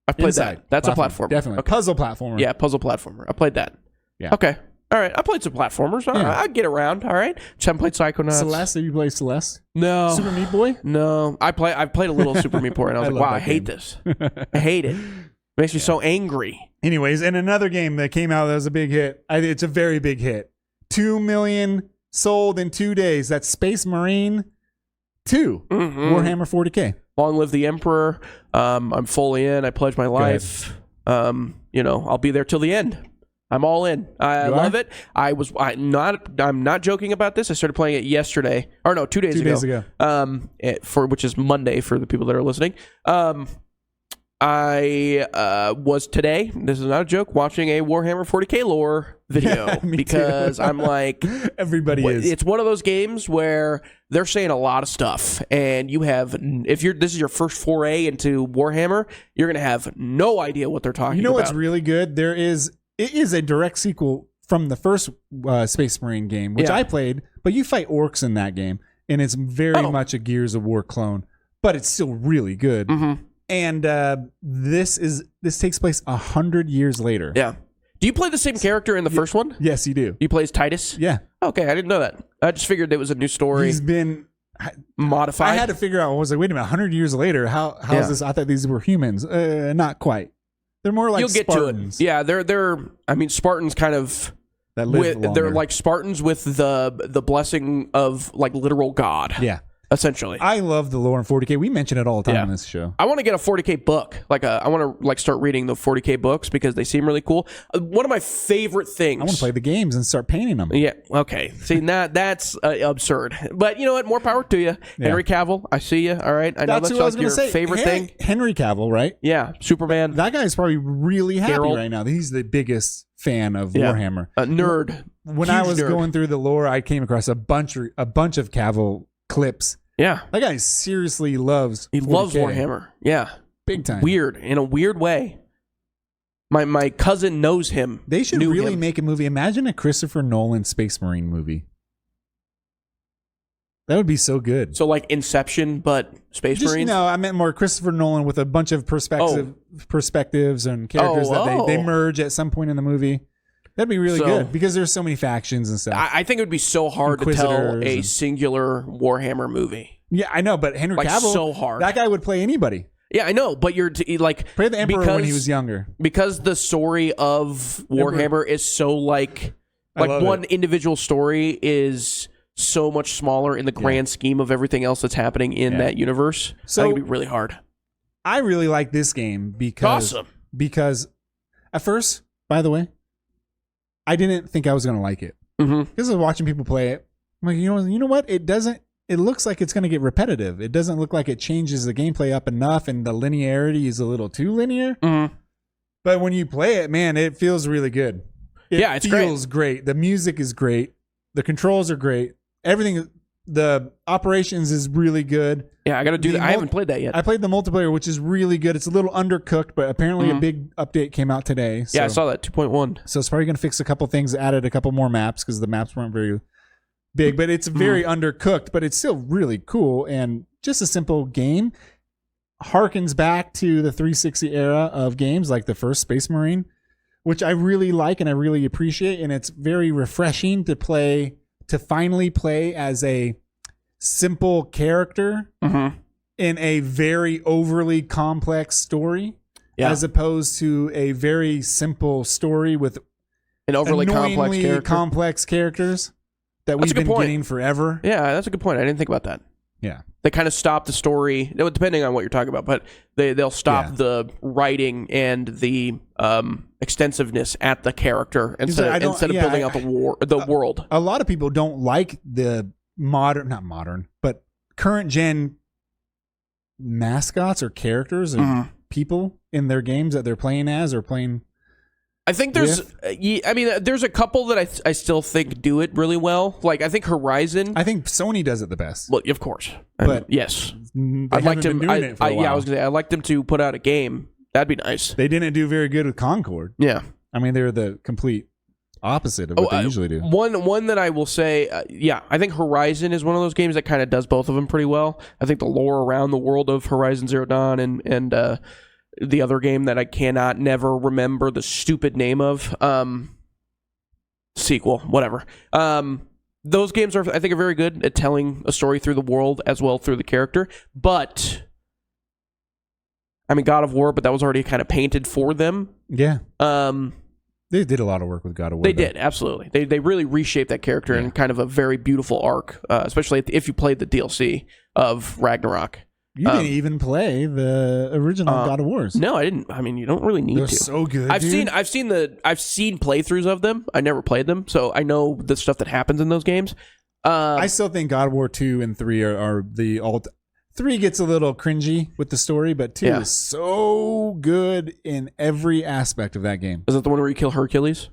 Speaker 1: I played that. That's a platformer.
Speaker 2: Definitely.
Speaker 1: Okay.
Speaker 2: Puzzle platformer.
Speaker 1: Yeah, puzzle platformer. I played that.
Speaker 2: Yeah.
Speaker 1: Okay. All right. I played some platformers. All right. I get around. All right. Just haven't played Psychonauts.
Speaker 2: Celeste? Have you played Celeste?
Speaker 1: No.
Speaker 2: Super Meat Boy?
Speaker 1: No. I've played a little Super Meat Boy and I was like, wow, I hate this. I hate it. It makes me so angry.
Speaker 2: Anyways, and another game that came out that was a big hit. It's a very big hit. 2 million sold in 2 days. That's Space Marine 2. Warhammer 40K.
Speaker 1: Long live the Emperor. I'm fully in. I pledge my life. I'll be there till the end. I'm all in. I love it. I'm not joking about this. I started playing it yesterday. Or no, 2 days ago. 2 days ago. Which is Monday for the people that are listening. I was today, this is not a joke, watching a Warhammer 40K lore video because I'm like,
Speaker 2: everybody is.
Speaker 1: It's one of those games where they're saying a lot of stuff, and this is your first foray into Warhammer, you're gonna have no idea what they're talking about.
Speaker 2: You know what's really good? It is a direct sequel from the first Space Marine game, which I played, but you fight orcs in that game, and it's very much a Gears of War clone, but it's still really good. And this takes place 100 years later.
Speaker 1: Yeah. Do you play the same character in the first one?
Speaker 2: Yes, you do.
Speaker 1: You play as Titus?
Speaker 2: Yeah.
Speaker 1: Okay, I didn't know that. I just figured it was a new story.
Speaker 2: He's been
Speaker 1: modified.
Speaker 2: I had to figure out. I was like, wait a minute, 100 years later, how is this? I thought these were humans. Not quite. They're more like Spartans.
Speaker 1: You'll get to it. Yeah, they're. I mean, Spartans kind of.
Speaker 2: That live longer.
Speaker 1: They're like Spartans with the blessing of like literal God.
Speaker 2: Yeah.
Speaker 1: Essentially,
Speaker 2: I love the lore in 40K. We mention it all the time on this show.
Speaker 1: I want to get a 40K book. I want to start reading the 40K books because they seem really cool. One of my favorite things.
Speaker 2: I want to play the games and start painting them.
Speaker 1: Yeah. Okay. See, that's absurd. But you know what? More power to you, Henry Cavill. I see you. All right. I know that's like your favorite thing.
Speaker 2: Henry Cavill, right?
Speaker 1: Yeah. Superman.
Speaker 2: That guy's probably really happy right now. He's the biggest fan of Warhammer.
Speaker 1: A nerd.
Speaker 2: When I was going through the lore, I came across a bunch of Cavill clips.
Speaker 1: Yeah.
Speaker 2: That guy seriously loves 40K.
Speaker 1: He loves Warhammer. Yeah.
Speaker 2: Big time.
Speaker 1: Weird. In a weird way. My cousin knows him.
Speaker 2: They should really make a movie. Imagine a Christopher Nolan Space Marine movie. That would be so good.
Speaker 1: So like Inception, but Space Marines?
Speaker 2: No, I meant more Christopher Nolan with a bunch of perspectives and characters that they merge at some point in the movie. That'd be really good because there's so many factions and stuff.
Speaker 1: I think it would be so hard to tell a singular Warhammer movie.
Speaker 2: Yeah, I know, but Henry Cavill,
Speaker 1: so hard.
Speaker 2: That guy would play anybody.
Speaker 1: Yeah, I know, but you're like
Speaker 2: play the Emperor when he was younger.
Speaker 1: Because the story of Warhammer is so like one individual story is so much smaller in the grand scheme of everything else that's happening in that universe. So I think it'd be really hard.
Speaker 2: I really like this game because at first, by the way, I didn't think I was going to like it. Because I was watching people play it. I'm like, you know what? It looks like it's going to get repetitive. It doesn't look like it changes the gameplay up enough, and the linearity is a little too linear. But when you play it, man, it feels really good. It feels great. The music is great. The controls are great. Everything, the operations is really good.
Speaker 1: Yeah, I got to do that. I haven't played that yet.
Speaker 2: I played the multiplayer, which is really good. It's a little undercooked, but apparently a big update came out today. So.
Speaker 1: Yeah, I saw that, 2.1.
Speaker 2: So it's probably going to fix a couple things, added a couple more maps because the maps weren't very big, but it's very undercooked, but it's still really cool and just a simple game. Harkens back to the 360 era of games like the first Space Marine, which I really like and I really appreciate, and it's very refreshing to finally play as a simple character in a very overly complex story as opposed to a very simple story with
Speaker 1: an overly
Speaker 2: complex characters that we've been getting forever.
Speaker 1: Yeah, that's a good point. I didn't think about that.
Speaker 2: Yeah.
Speaker 1: They kind of stop the story, depending on what you're talking about, but they'll stop the writing and the extensiveness at the character instead of building out the world.
Speaker 2: A lot of people don't like the but current gen mascots or characters or people in their games that they're playing as or playing.
Speaker 1: I think there's a couple that I still think do it really well. Like I think Horizon.
Speaker 2: I think Sony does it the best.
Speaker 1: Well, of course.
Speaker 2: But
Speaker 1: yes, I'd like them. I was gonna say I'd like them to put out a game. That'd be nice.
Speaker 2: They didn't do very good with Concord.
Speaker 1: Yeah,
Speaker 2: I mean they're the complete opposite of what they usually do.
Speaker 1: One that I will say, I think Horizon is one of those games that kind of does both of them pretty well. I think the lore around the world of Horizon Zero Dawn and the other game that I cannot never remember the stupid name of, sequel, whatever. Those games I think are very good at telling a story through the world as well through the character. But I mean, God of War, but that was already kind of painted for them.
Speaker 2: Yeah. They did a lot of work with God of War.
Speaker 1: They did, absolutely. They really reshaped that character in kind of a very beautiful arc, especially if you played the DLC of Ragnarok.
Speaker 2: You didn't even play the original God of Wars.
Speaker 1: No, I didn't. I mean, you don't really need
Speaker 2: They're
Speaker 1: to.
Speaker 2: So good.
Speaker 1: I've seen playthroughs of them. I never played them, so I know the stuff that happens in those games.
Speaker 2: I still think God of War 2 and 3 are the alt. 3 gets a little cringy with the story, but 2 is so good in every aspect of that game.
Speaker 1: Is that the one where you kill Hercules?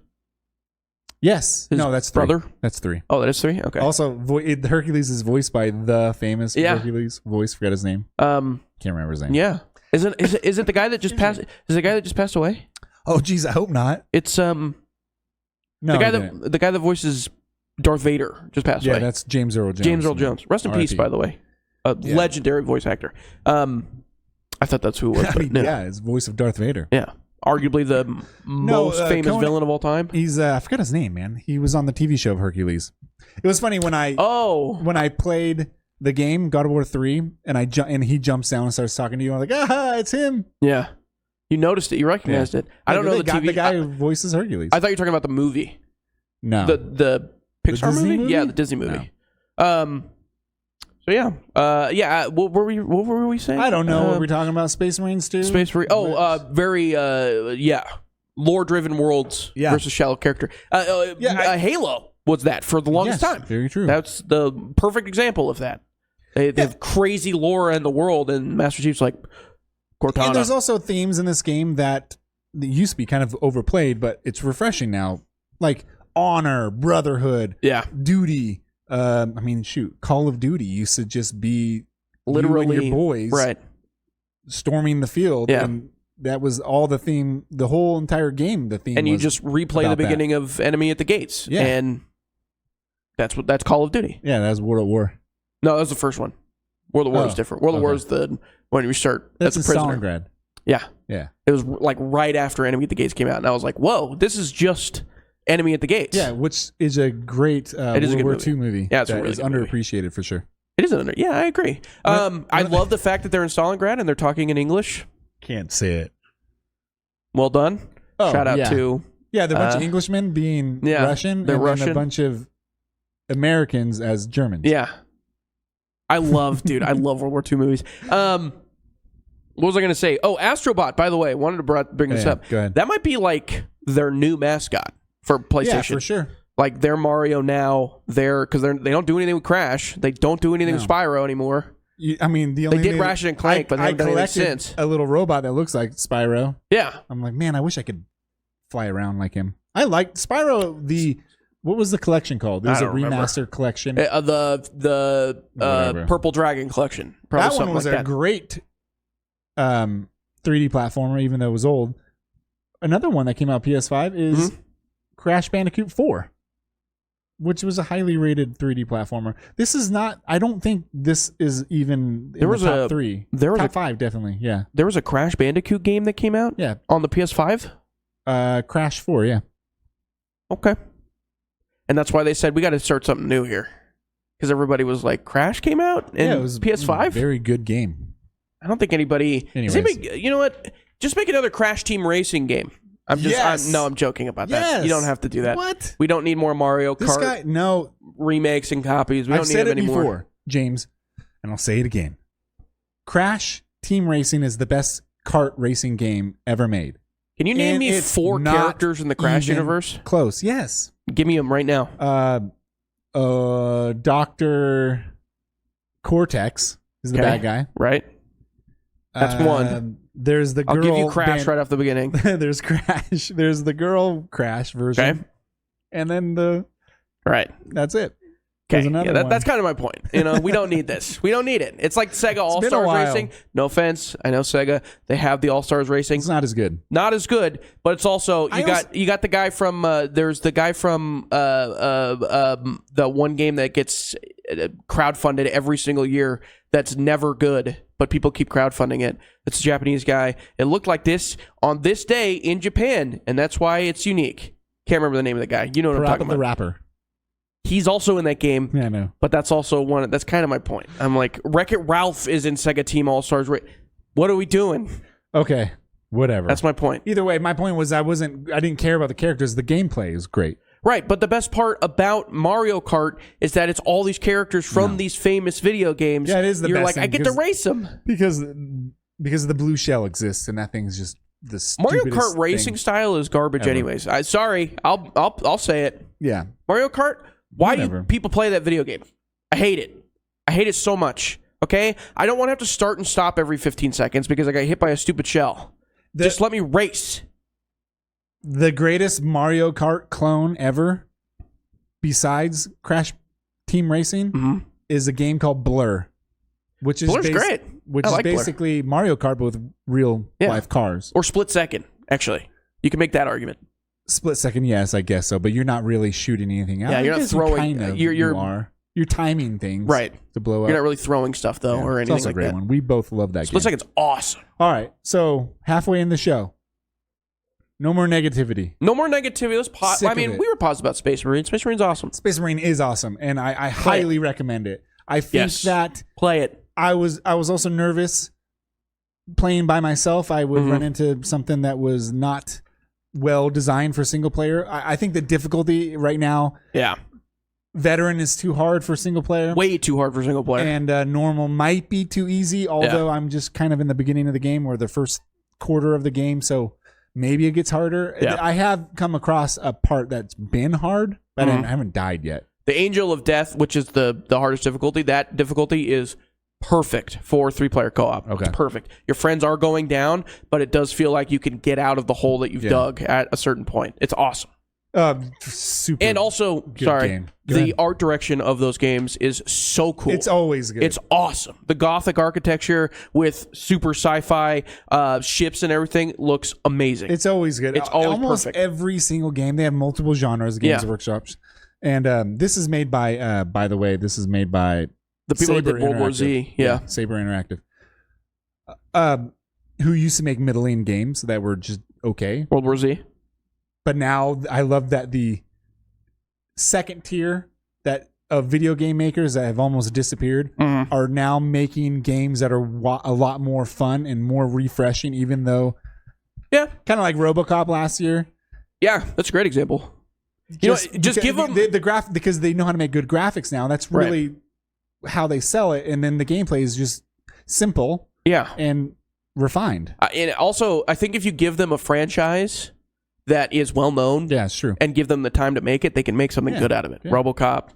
Speaker 2: Yes. No, that's 3.
Speaker 1: Brother?
Speaker 2: That's 3.
Speaker 1: Oh, that is 3? Okay.
Speaker 2: Also, Hercules is voiced by the famous Hercules voice. Forget his name. Can't remember his name.
Speaker 1: Yeah. Is it the guy that just passed? Is it the guy that just passed away?
Speaker 2: Oh, geez, I hope not.
Speaker 1: It's
Speaker 2: no,
Speaker 1: the guy that voices Darth Vader just passed away.
Speaker 2: Yeah, that's James Earl Jones.
Speaker 1: James Earl Jones. Rest in peace, by the way. A legendary voice actor. I thought that's who it was.
Speaker 2: I mean, his voice of Darth Vader.
Speaker 1: Yeah. Arguably the most famous villain of all time.
Speaker 2: He's I forgot his name, man. He was on the TV show of Hercules. It was funny when I played the game God of War 3 and he jumps down and starts talking to you. I'm like, it's him.
Speaker 1: Yeah. You noticed it. You recognized it. I don't know the TV.
Speaker 2: The guy who voices Hercules.
Speaker 1: I thought you were talking about the movie.
Speaker 2: No.
Speaker 1: The Pixar movie? Yeah, the Disney movie. No. So what were we saying?
Speaker 2: I don't know. What were we talking about? Space Marines 2?
Speaker 1: Space Marine. Very lore-driven worlds versus shallow character. Halo was that for the longest time.
Speaker 2: Very true.
Speaker 1: That's the perfect example of that. They have crazy lore in the world, and Master Chief's like Cortana.
Speaker 2: And there's also themes in this game that used to be kind of overplayed, but it's refreshing now, like honor, brotherhood, duty. I mean, Call of Duty used to just be literally you and your boys storming the field, and that was all the theme, the whole entire game. The theme,
Speaker 1: and you just replay the beginning of Enemy at the Gates, and that's Call of Duty.
Speaker 2: Yeah, that's World at War.
Speaker 1: No, that was the first one. World at War is different. World at War is when you start as a prisoner.
Speaker 2: Stalingrad.
Speaker 1: Yeah. It was like right after Enemy at the Gates came out, and I was like, whoa, this is just Enemy at the Gates.
Speaker 2: Yeah, which is a great World War II movie.
Speaker 1: Yeah, it's a really good
Speaker 2: underappreciated movie. For sure.
Speaker 1: It is Yeah, I agree. I love the fact that they're in Stalingrad and they're talking in English.
Speaker 2: Can't say it.
Speaker 1: Well done. Shout out to
Speaker 2: the bunch of Englishmen being Russian, and
Speaker 1: Russian.
Speaker 2: then a bunch of Americans as Germans.
Speaker 1: Yeah, I love World War II movies. What was I going to say? Oh, Astrobot. By the way, wanted to bring this up.
Speaker 2: Go ahead.
Speaker 1: That might be like their new mascout for PlayStation.
Speaker 2: Yeah, for sure.
Speaker 1: Like they're Mario now. Because they don't do anything with Crash. They don't do anything with Spyro anymore.
Speaker 2: I mean,
Speaker 1: they did Ratchet and Clank, but they haven't done anything since.
Speaker 2: A little robot that looks like Spyro.
Speaker 1: Yeah,
Speaker 2: I'm like, man, I wish I could fly around like him. I liked Spyro. What was the collection called? It was a remastered collection.
Speaker 1: The Purple Dragon collection. Probably
Speaker 2: that one was a great 3D platformer, even though it was old. Another one that came out PS5 is Crash Bandicoot 4, which was a highly rated 3D platformer. This is not. I don't think this is even in the top 3. There was top 5, definitely. Yeah.
Speaker 1: There was a Crash Bandicoot game that came out.
Speaker 2: Yeah.
Speaker 1: On the PS5.
Speaker 2: Crash 4. Yeah.
Speaker 1: Okay. And that's why they said we got to start something new here, because everybody was like, Crash came out and it was PS5.
Speaker 2: Very good game.
Speaker 1: I don't think anybody. You know what? Just make another Crash Team Racing game. I'm joking about that. You don't have to do that.
Speaker 2: What?
Speaker 1: We don't need more Mario Kart. Remakes and copies. We don't need them anymore. I've said it before,
Speaker 2: James, and I'll say it again. Crash Team Racing is the best kart racing game ever made.
Speaker 1: Can you name me 4 characters in the Crash universe?
Speaker 2: Close. Yes.
Speaker 1: Give me them right now.
Speaker 2: Dr. Cortex is the bad guy.
Speaker 1: Right. That's one.
Speaker 2: There's the girl.
Speaker 1: I'll give you Crash right off the beginning.
Speaker 2: There's Crash. There's the girl Crash version.
Speaker 1: Okay.
Speaker 2: And then the.
Speaker 1: Right.
Speaker 2: That's it.
Speaker 1: Okay, that's kind of my point. We don't need this. We don't need it. It's like Sega All Stars Racing. No offense, I know Sega. They have the All Stars Racing.
Speaker 2: It's not as good.
Speaker 1: Not as good, but it's also you got the guy from there's the guy from the one game that gets crowdfunded every single year. That's never good, but people keep crowdfunding it. It's a Japanese guy. It looked like this on this day in Japan, and that's why it's unique. Can't remember the name of the guy. You know what I'm talking about?
Speaker 2: The rapper.
Speaker 1: He's also in that game.
Speaker 2: Yeah, I know.
Speaker 1: But that's also that's kind of my point. I'm like, Wreck-It Ralph is in Sega Team All-Stars. What are we doing?
Speaker 2: Okay, whatever.
Speaker 1: That's my point.
Speaker 2: Either way, my point was I didn't care about the characters. The gameplay is great.
Speaker 1: Right, but the best part about Mario Kart is that it's all these characters from these famous video games.
Speaker 2: Yeah, it is the
Speaker 1: You're
Speaker 2: best
Speaker 1: like, I get to race them.
Speaker 2: Because the blue shell exists, and that thing's just the
Speaker 1: Mario
Speaker 2: stupidest
Speaker 1: Kart racing style is garbage
Speaker 2: ever.
Speaker 1: anyways. Sorry, I'll say it.
Speaker 2: Yeah.
Speaker 1: Mario Kart, why do people play that video game? I hate it. I hate it so much. Okay? I don't want to have to start and stop every 15 seconds because I got hit by a stupid shell. Just let me race.
Speaker 2: The greatest Mario Kart clone ever, besides Crash Team Racing, is a game called Blur. Which is
Speaker 1: Blur's great.
Speaker 2: Which is basically Blur. Mario Kart but with real life cars.
Speaker 1: Or Split Second, actually. You can make that argument.
Speaker 2: Split Second, yes, I guess so. But you're not really shooting anything out.
Speaker 1: Yeah, you're not throwing.
Speaker 2: You're timing things to blow up.
Speaker 1: You're not really throwing stuff, though, or anything like that. It's also a great
Speaker 2: one. We both love that game.
Speaker 1: Split Second's awesome.
Speaker 2: All right, so halfway in the show. No more negativity.
Speaker 1: No more negativity. Let's we were positive about Space Marine. Space Marine's awesome.
Speaker 2: Space Marine is awesome, and I highly recommend it. I think that...
Speaker 1: Play it.
Speaker 2: I was also nervous playing by myself. I would run into something that was not well designed for single player. I think the difficulty right now...
Speaker 1: Yeah.
Speaker 2: Veteran is too hard for single player.
Speaker 1: Way too hard for single player.
Speaker 2: And normal might be too easy, although I'm just kind of in the beginning of the game or the first quarter of the game, so maybe it gets harder. Yeah. I have come across a part that's been hard, but I haven't died yet.
Speaker 1: The Angel of Death, which is the hardest difficulty, that difficulty is perfect for 3-player co-op. Okay. It's perfect. Your friends are going down, but it does feel like you can get out of the hole that you've dug at a certain point. It's awesome.
Speaker 2: Super.
Speaker 1: And also, the art direction of those games is so cool.
Speaker 2: It's always good.
Speaker 1: It's awesome. The Gothic architecture with super sci-fi ships and everything looks amazing.
Speaker 2: It's always good.
Speaker 1: It's always
Speaker 2: almost
Speaker 1: perfect.
Speaker 2: Every single game. They have multiple genres. Games Workshops, and this is made by. By the way, this is made by
Speaker 1: the people
Speaker 2: Saber
Speaker 1: that did World War Z. Yeah,
Speaker 2: Saber Interactive. Who used to make middling games that were just okay.
Speaker 1: World War Z.
Speaker 2: But now I love that the second tier of video game makers that have almost disappeared are now making games that are a lot more fun and more refreshing, even though, kind of like RoboCop last year.
Speaker 1: Yeah, that's a great example. Just give them
Speaker 2: the graph because they know how to make good graphics now. That's really how they sell it, and then the gameplay is just simple, and refined.
Speaker 1: And also, I think if you give them a franchise that is well known,
Speaker 2: it's true,
Speaker 1: and give them the time to make it, they can make something good out of it. RoboCop,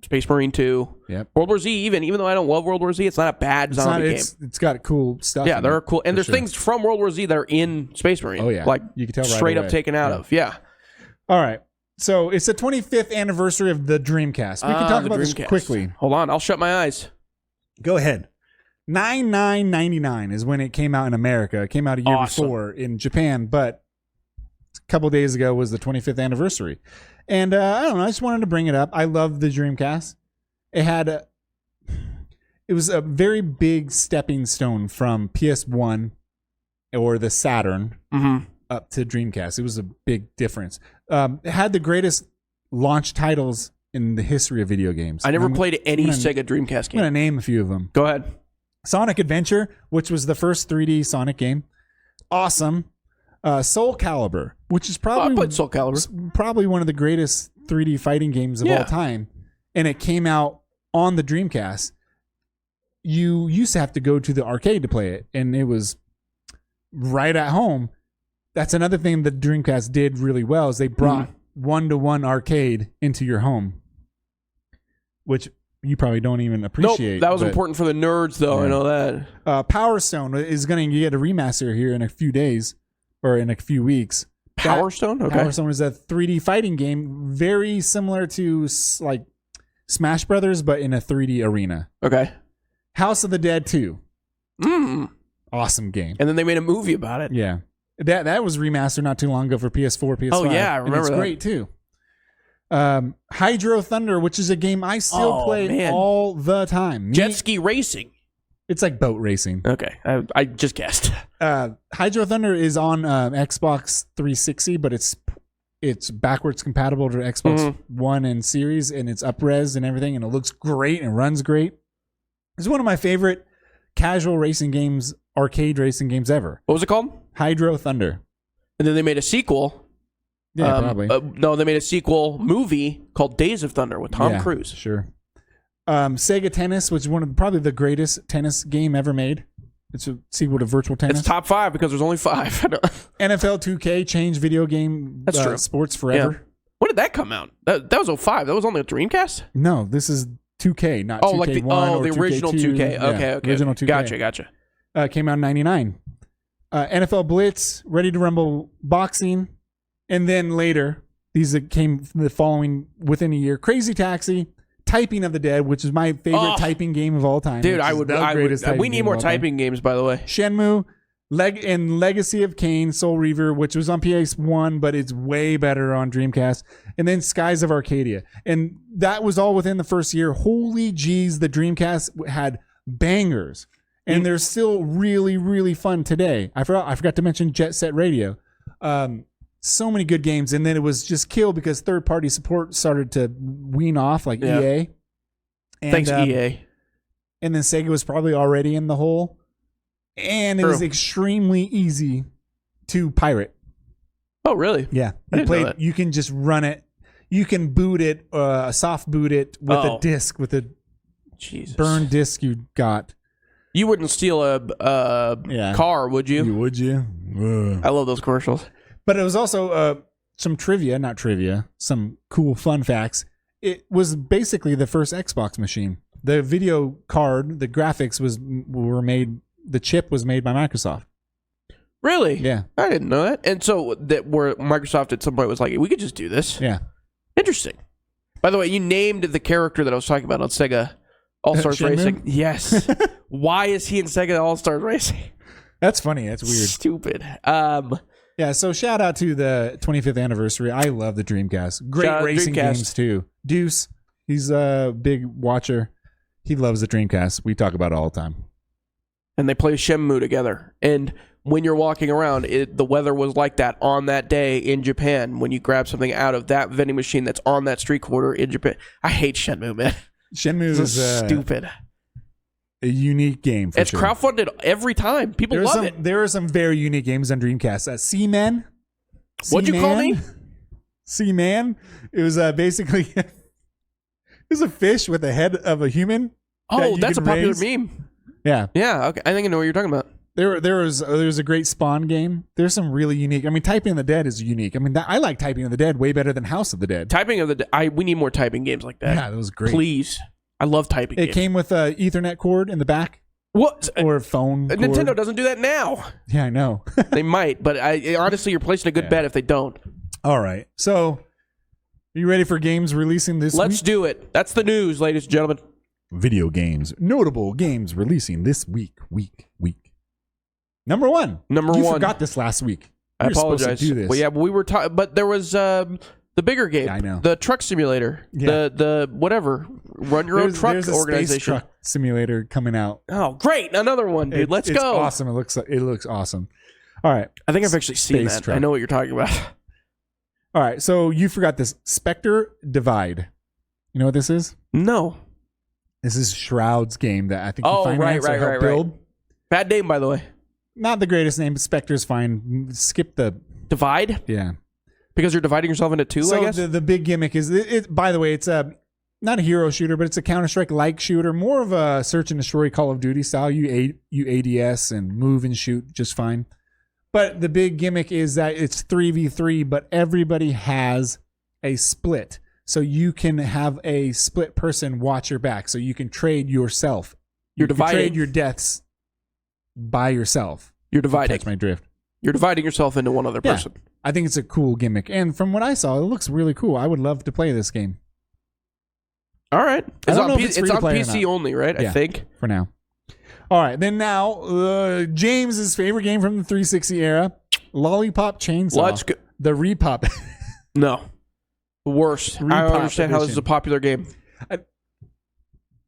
Speaker 1: Space Marine 2, World War Z. Even though I don't love World War Z, it's not a bad zombie game.
Speaker 2: It's got cool stuff.
Speaker 1: Yeah, they're cool, and there's things from World War Z that are in Space Marine.
Speaker 2: Oh yeah,
Speaker 1: like
Speaker 2: you can tell
Speaker 1: straight up taken out of. Yeah.
Speaker 2: All right. So it's the 25th anniversary of the Dreamcast. We can talk about this quickly.
Speaker 1: Hold on, I'll shut my eyes.
Speaker 2: Go ahead. $99.99 is when it came out in America. It came out a year before in Japan, but a couple days ago was the 25th anniversary. And I don't know, I just wanted to bring it up. I love the Dreamcast. It was a very big stepping stone from PS1 or the Saturn up to Dreamcast. It was a big difference. It had the greatest launch titles in the history of video games.
Speaker 1: I never played any Sega Dreamcast game.
Speaker 2: I'm going to name a few of them.
Speaker 1: Go ahead.
Speaker 2: Sonic Adventure, which was the first 3D Sonic game. Awesome. Soul Calibur, which is probably
Speaker 1: Soul Calibur.
Speaker 2: Probably one of the greatest 3D fighting games of all time. And it came out on the Dreamcast. You used to have to go to the arcade to play it, and it was right at home. That's another thing that Dreamcast did really well is they brought one-to-one arcade into your home, which you probably don't even appreciate.
Speaker 1: Nope, that was important for the nerds, though. I know that.
Speaker 2: Power Stone is going to get a remaster here in a few days or in a few weeks.
Speaker 1: Power Stone? Okay.
Speaker 2: Power Stone is a 3D fighting game very similar to like Smash Brothers, but in a 3D arena.
Speaker 1: Okay.
Speaker 2: House of the Dead 2. Awesome game.
Speaker 1: And then they made a movie about it.
Speaker 2: Yeah. That was remastered not too long ago for PS4, PS5.
Speaker 1: Oh, yeah, I remember
Speaker 2: and it's
Speaker 1: that.
Speaker 2: great, too. Hydro Thunder, which is a game I still play all the time.
Speaker 1: Jet ski racing.
Speaker 2: It's like boat racing.
Speaker 1: Okay. I just guessed.
Speaker 2: Hydro Thunder is on Xbox 360, but it's backwards compatible to Xbox One and Series, and it's up-res and everything, and it looks great and runs great. It's one of my favorite casual racing games, arcade racing games ever.
Speaker 1: What was it called?
Speaker 2: Hydro Thunder.
Speaker 1: And then they made a sequel.
Speaker 2: Yeah, probably.
Speaker 1: No, they made a sequel movie called Days of Thunder with Tom Cruise.
Speaker 2: Sure. Sega Tennis, which is probably the greatest tennis game ever made. It's a sequel to Virtual Tennis.
Speaker 1: It's top 5 because there's only 5.
Speaker 2: NFL 2K changed video game sports forever.
Speaker 1: Yeah. When did that come out? That was 05. That was on the Dreamcast?
Speaker 2: No, this is 2K, not 2K1
Speaker 1: like the original 2K.
Speaker 2: Yeah,
Speaker 1: Okay.
Speaker 2: Original 2K.
Speaker 1: Gotcha.
Speaker 2: Came out in 99. NFL Blitz, Ready to Rumble Boxing, and then later, these came the following within a year. Crazy Taxi, Typing of the Dead, which is my favorite typing game of all time.
Speaker 1: Dude, we need more typing games, by the way.
Speaker 2: Shenmue, and Legacy of Kain, Soul Reaver, which was on PS1, but it's way better on Dreamcast. And then Skies of Arcadia. And that was all within the first year. Holy jeez, the Dreamcast had bangers. And they're still really, really fun today. I forgot to mention Jet Set Radio. So many good games. And then it was just killed because third-party support started to wean off, like EA. And,
Speaker 1: thanks, EA.
Speaker 2: And then Sega was probably already in the hole. And it was extremely easy to pirate.
Speaker 1: Oh, really?
Speaker 2: Yeah. You can just run it. You can boot it, soft boot it with a disc, with a burn disc you got.
Speaker 1: You wouldn't steal a car, would you?
Speaker 2: Would you?
Speaker 1: I love those commercials.
Speaker 2: But it was also some some cool fun facts. It was basically the first Xbox machine. The video card, the graphics were made. The chip was made by Microsoft.
Speaker 1: Really?
Speaker 2: Yeah.
Speaker 1: I didn't know that. And so where Microsoft at some point was like, we could just do this.
Speaker 2: Yeah.
Speaker 1: Interesting. By the way, you named the character that I was talking about on Sega All-Stars Racing. Yes. Why is he in Sega All-Stars Racing?
Speaker 2: That's funny. That's weird.
Speaker 1: Stupid.
Speaker 2: Yeah, so shout out to the 25th anniversary. I love the Dreamcast. Great racing games, too. Deuce, he's a big watcher. He loves the Dreamcast. We talk about it all the time.
Speaker 1: And they play Shenmue together. And when you're walking around, the weather was like that on that day in Japan when you grab something out of that vending machine that's on that street corner in Japan. I hate Shenmue, man.
Speaker 2: Shenmue is
Speaker 1: stupid.
Speaker 2: A unique game.
Speaker 1: It's crowdfunded every time. People love it.
Speaker 2: There are some very unique games on Dreamcast. Seaman.
Speaker 1: What'd you call me?
Speaker 2: Seaman. It was basically it was a fish with the head of a human.
Speaker 1: Oh, that's a popular meme.
Speaker 2: Yeah.
Speaker 1: Yeah. Okay. I think I know what you're talking about.
Speaker 2: There was a great Spawn game. There's some really unique. I mean, Typing of the Dead is unique. I mean, I like Typing of the Dead way better than House of the Dead.
Speaker 1: Typing of the Dead. We need more typing games like that.
Speaker 2: Yeah, that was great.
Speaker 1: Please. I love typing games.
Speaker 2: It came with a Ethernet cord in the back.
Speaker 1: What?
Speaker 2: Or a phone cord.
Speaker 1: Nintendo doesn't do that now.
Speaker 2: Yeah, I know.
Speaker 1: They might, but honestly, you're placing a good bet if they don't.
Speaker 2: All right. So, are you ready for games releasing this week?
Speaker 1: Let's do it. That's the news, ladies and gentlemen.
Speaker 2: Video games. Notable games releasing this week. Number one. You forgot this last week.
Speaker 1: I apologize.
Speaker 2: To do this.
Speaker 1: Well, yeah, we were but there was the bigger game.
Speaker 2: Yeah, I know.
Speaker 1: The truck simulator. Yeah. The whatever. Run your own truck
Speaker 2: there's a
Speaker 1: organization.
Speaker 2: Space truck simulator coming out.
Speaker 1: Oh, great. Another one, dude. Let's go.
Speaker 2: It's awesome. It looks awesome. All right.
Speaker 1: I think I've actually seen that. Truck. I know what you're talking about.
Speaker 2: All right. So you forgot this. Spectre Divide. You know what this is?
Speaker 1: No.
Speaker 2: This is Shroud's game that I think you financed or helped build.
Speaker 1: Bad name, by the way.
Speaker 2: Not the greatest name, but Spectre's fine. Skip the...
Speaker 1: Divide?
Speaker 2: Yeah.
Speaker 1: Because you're dividing yourself into two, I guess?
Speaker 2: So the big gimmick is... by the way, it's not a hero shooter, but it's a Counter-Strike-like shooter. More of a search and destroy Call of Duty style. You ADS and move and shoot just fine. But the big gimmick is that it's 3v3, but everybody has a split. So you can have a split person watch your back. So you can trade yourself.
Speaker 1: You're dividing.
Speaker 2: You trade your deaths by yourself.
Speaker 1: You're dividing.
Speaker 2: Catch my drift.
Speaker 1: You're dividing yourself into one other person.
Speaker 2: I think it's a cool gimmick. And from what I saw, it looks really cool. I would love to play this game.
Speaker 1: All right.
Speaker 2: I don't know if it's
Speaker 1: on
Speaker 2: free-to-play or
Speaker 1: PC
Speaker 2: not.
Speaker 1: only, right?
Speaker 2: Yeah,
Speaker 1: I think.
Speaker 2: for now. All right. Then now, James's favorite game from the 360 era, Lollipop Chainsaw.
Speaker 1: Let's go.
Speaker 2: The Repop.
Speaker 1: No. Worst. I don't understand how this is a popular game.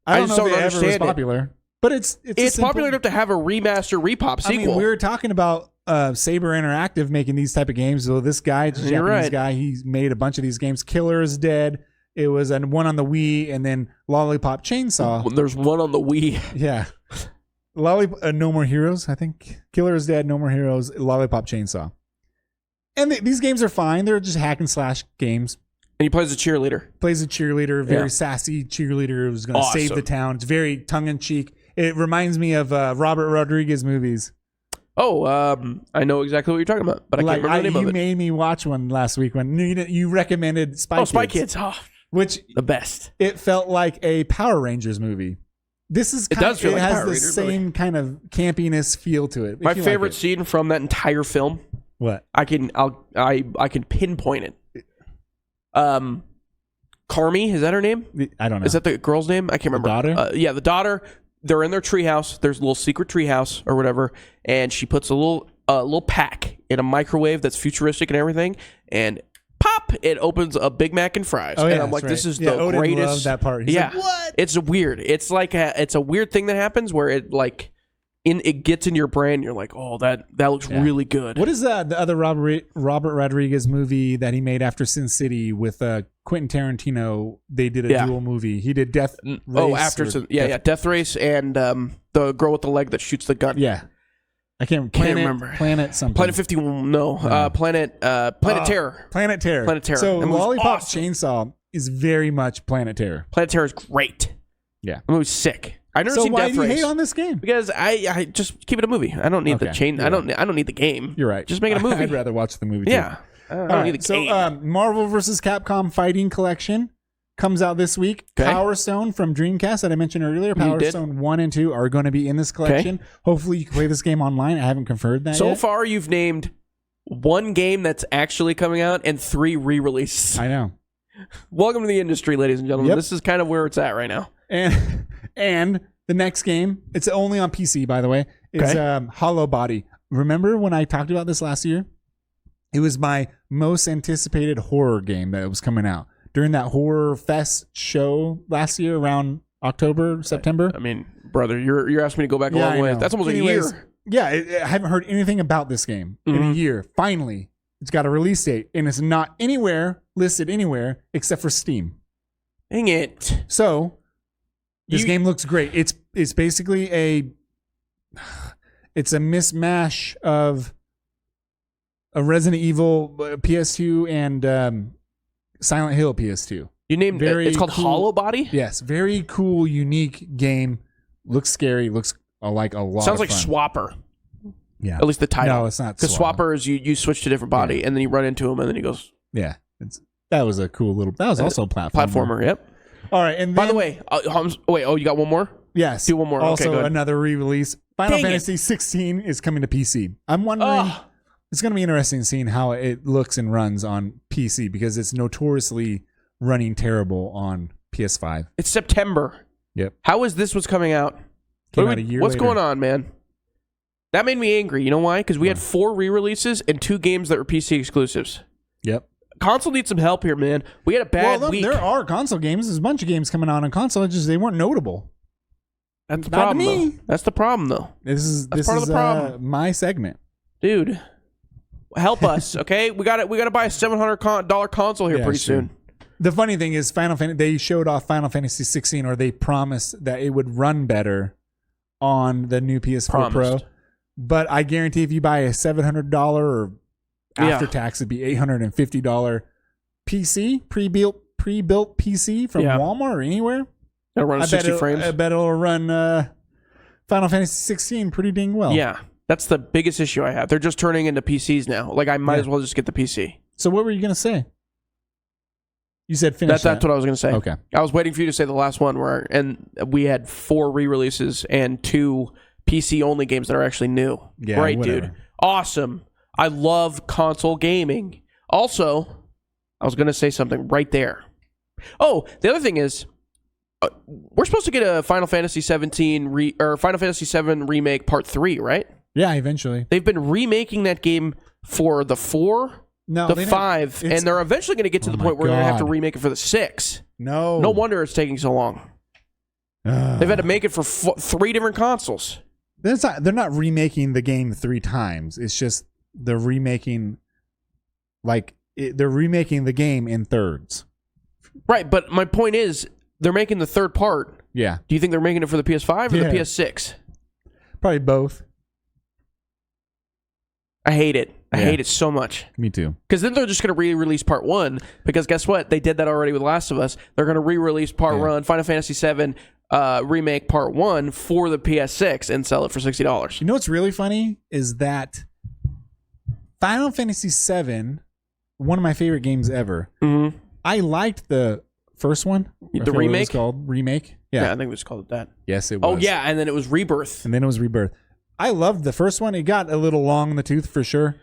Speaker 2: I don't know if it ever was popular. But it's
Speaker 1: popular enough to have a remaster Repop sequel.
Speaker 2: I mean, we were talking about Saber Interactive making these type of games. So this guy, the Japanese guy, he's made a bunch of these games. Killer is Dead. It was one on the Wii, and then Lollipop Chainsaw.
Speaker 1: Well, there's one on the Wii.
Speaker 2: Yeah. No More Heroes, I think. Killer is Dead, No More Heroes, Lollipop Chainsaw. And these games are fine. They're just hack and slash games.
Speaker 1: And he plays a cheerleader.
Speaker 2: Plays a cheerleader, very sassy cheerleader who's going to save the town. It's very tongue-in-cheek. It reminds me of Robert Rodriguez movies.
Speaker 1: Oh, I know exactly what you're talking about, but I can't remember the name of it.
Speaker 2: You made me watch one last week when you recommended Spy Kids.
Speaker 1: Oh, Spy Kids. Oh,
Speaker 2: which
Speaker 1: the best.
Speaker 2: It felt like a Power Rangers movie. This is
Speaker 1: it does feel like
Speaker 2: it
Speaker 1: a
Speaker 2: has
Speaker 1: Power
Speaker 2: the
Speaker 1: Rangers
Speaker 2: same
Speaker 1: movie.
Speaker 2: Kind of campiness feel to it.
Speaker 1: My favorite scene from that entire film.
Speaker 2: What?
Speaker 1: I can pinpoint it. Carmi, is that her name?
Speaker 2: I don't know.
Speaker 1: Is that the girl's name? I can't remember.
Speaker 2: The daughter?
Speaker 1: Yeah, the daughter. They're in their treehouse. There's a little secret treehouse or whatever, and she puts a little pack in a microwave that's futuristic and everything, and pop! It opens a Big Mac and fries.
Speaker 2: Oh, yeah,
Speaker 1: and I'm like, this is the
Speaker 2: Odin
Speaker 1: greatest.
Speaker 2: Loved that part. He's like, what?
Speaker 1: It's weird. It's like it's a weird thing that happens where it like it gets in your brain. You're like, oh, that looks really good.
Speaker 2: What is the other Robert Rodriguez movie that he made after Sin City with Quentin Tarantino? They did a dual movie. He did Death Race.
Speaker 1: Oh, after Death Race and the girl with the leg that shoots the gun.
Speaker 2: Yeah. I can't remember. Planet something.
Speaker 1: Planet 51. No. Planet Terror.
Speaker 2: Planet Terror.
Speaker 1: Planet Terror.
Speaker 2: So Lollipop Chainsaw is very much Planet Terror.
Speaker 1: Planet Terror is great.
Speaker 2: Yeah.
Speaker 1: The movie's sick. I've never
Speaker 2: so
Speaker 1: seen
Speaker 2: why
Speaker 1: Death
Speaker 2: do you
Speaker 1: Race
Speaker 2: hate on this game?
Speaker 1: Because I just keep it a movie. I don't need the chain. I don't need the game.
Speaker 2: You're right.
Speaker 1: Just make it a movie.
Speaker 2: I'd rather watch the movie too.
Speaker 1: Yeah. I don't need the game.
Speaker 2: So Marvel vs. Capcom Fighting Collection comes out this week.
Speaker 1: Okay.
Speaker 2: Power Stone from Dreamcast that I mentioned earlier. Power Stone 1 and 2 are going to be in this collection. Okay. Hopefully you can play this game online. I haven't confirmed that yet.
Speaker 1: So far you've named one game that's actually coming out and 3 re-releases.
Speaker 2: I know.
Speaker 1: Welcome to the industry, ladies and gentlemen. Yep. This is kind of where it's at right now.
Speaker 2: And the next game, it's only on PC, by the way, is Hollow Body. Remember when I talked about this last year? It was my most anticipated horror game that was coming out. During that Horror Fest show last year around October, September.
Speaker 1: I mean, brother, you're asking me to go back a long way. That's almost a year.
Speaker 2: Yeah, I haven't heard anything about this game in a year. Finally, it's got a release date, and it's not listed anywhere except for Steam.
Speaker 1: Dang it.
Speaker 2: So, this game looks great. It's basically a mismatch of a Resident Evil PS2 and Silent Hill PS2.
Speaker 1: You named it. It's called Hollow Body?
Speaker 2: Yes. Very cool, unique game. Looks scary. Looks like a lot
Speaker 1: Sounds
Speaker 2: of
Speaker 1: like
Speaker 2: fun.
Speaker 1: Swapper.
Speaker 2: Yeah.
Speaker 1: At least the title.
Speaker 2: No, it's not
Speaker 1: Because Swapper is you switch to a different body and then you run into him and then he goes.
Speaker 2: Yeah. That was a cool little. That was also a
Speaker 1: platformer. Yep.
Speaker 2: All right. And then,
Speaker 1: by the way, you got one more?
Speaker 2: Yes.
Speaker 1: Do one more.
Speaker 2: Also,
Speaker 1: okay,
Speaker 2: another re-release. Final Fantasy 16 is coming to PC. I'm wondering. It's going to be interesting seeing how it looks and runs on PC because it's notoriously running terrible on PS5.
Speaker 1: It's September.
Speaker 2: Yep.
Speaker 1: How is this what's coming out?
Speaker 2: What's
Speaker 1: going on, man? That made me angry. You know why? Because we had 4 re-releases and 2 games that were PC exclusives.
Speaker 2: Yep.
Speaker 1: Console needs some help here, man. We had a bad week.
Speaker 2: There are console games. There's a bunch of games coming out on console. It's just they weren't notable.
Speaker 1: That's the problem, though. That's the problem, though.
Speaker 2: This is part of the problem. My segment.
Speaker 1: Dude, help us, okay? We got to buy a $700 console here pretty soon.
Speaker 2: The funny thing is, they showed off Final Fantasy 16, or they promised that it would run better on the new PS4 Pro. But I guarantee if you buy a $700 or after tax, it'd be $850 PC, pre-built PC from Walmart or anywhere.
Speaker 1: It'll run 60 frames.
Speaker 2: I bet it'll run Final Fantasy 16 pretty dang well.
Speaker 1: Yeah, that's the biggest issue I have. They're just turning into PCs now. Like, I might as well just get the PC.
Speaker 2: So what were you going to say? You said finish
Speaker 1: That's what I was going to say.
Speaker 2: Okay.
Speaker 1: I was waiting for you to say the last one, and we had 4 re-releases and 2 PC-only games that are actually new.
Speaker 2: Yeah,
Speaker 1: right,
Speaker 2: whatever.
Speaker 1: dude. Awesome. I love console gaming. Also, I was going to say something right there. Oh, the other thing is, we're supposed to get a Final Fantasy 17 or Final Fantasy 7 remake Part 3, right?
Speaker 2: Yeah, eventually.
Speaker 1: They've been remaking that game for the 4, the 5, and they're eventually going to get to the point where they're going to have to remake it for the 6.
Speaker 2: No
Speaker 1: wonder it's taking so long. They've had to make it for 3 different consoles.
Speaker 2: They're not remaking the game 3 times. It's just they're remaking, they're remaking the game in thirds.
Speaker 1: Right, but my point is, they're making the third part.
Speaker 2: Yeah.
Speaker 1: Do you think they're making it for the PS5 or the PS6?
Speaker 2: Probably both.
Speaker 1: I hate it. I hate it so much.
Speaker 2: Me too.
Speaker 1: Because then they're just going to re-release Part 1. Because guess what? They did that already with Last of Us. They're going to re-release Part 1, Final Fantasy 7 remake Part 1 for the PS6 and sell it for $60.
Speaker 2: You know what's really funny is that Final Fantasy 7, one of my favorite games ever.
Speaker 1: Mm-hmm.
Speaker 2: I liked the first one.
Speaker 1: The remake?
Speaker 2: It was called Remake.
Speaker 1: Yeah, I think it was called that.
Speaker 2: Yes, it was.
Speaker 1: Oh, yeah, and then it was Rebirth.
Speaker 2: I loved the first one. It got a little long in the tooth for sure.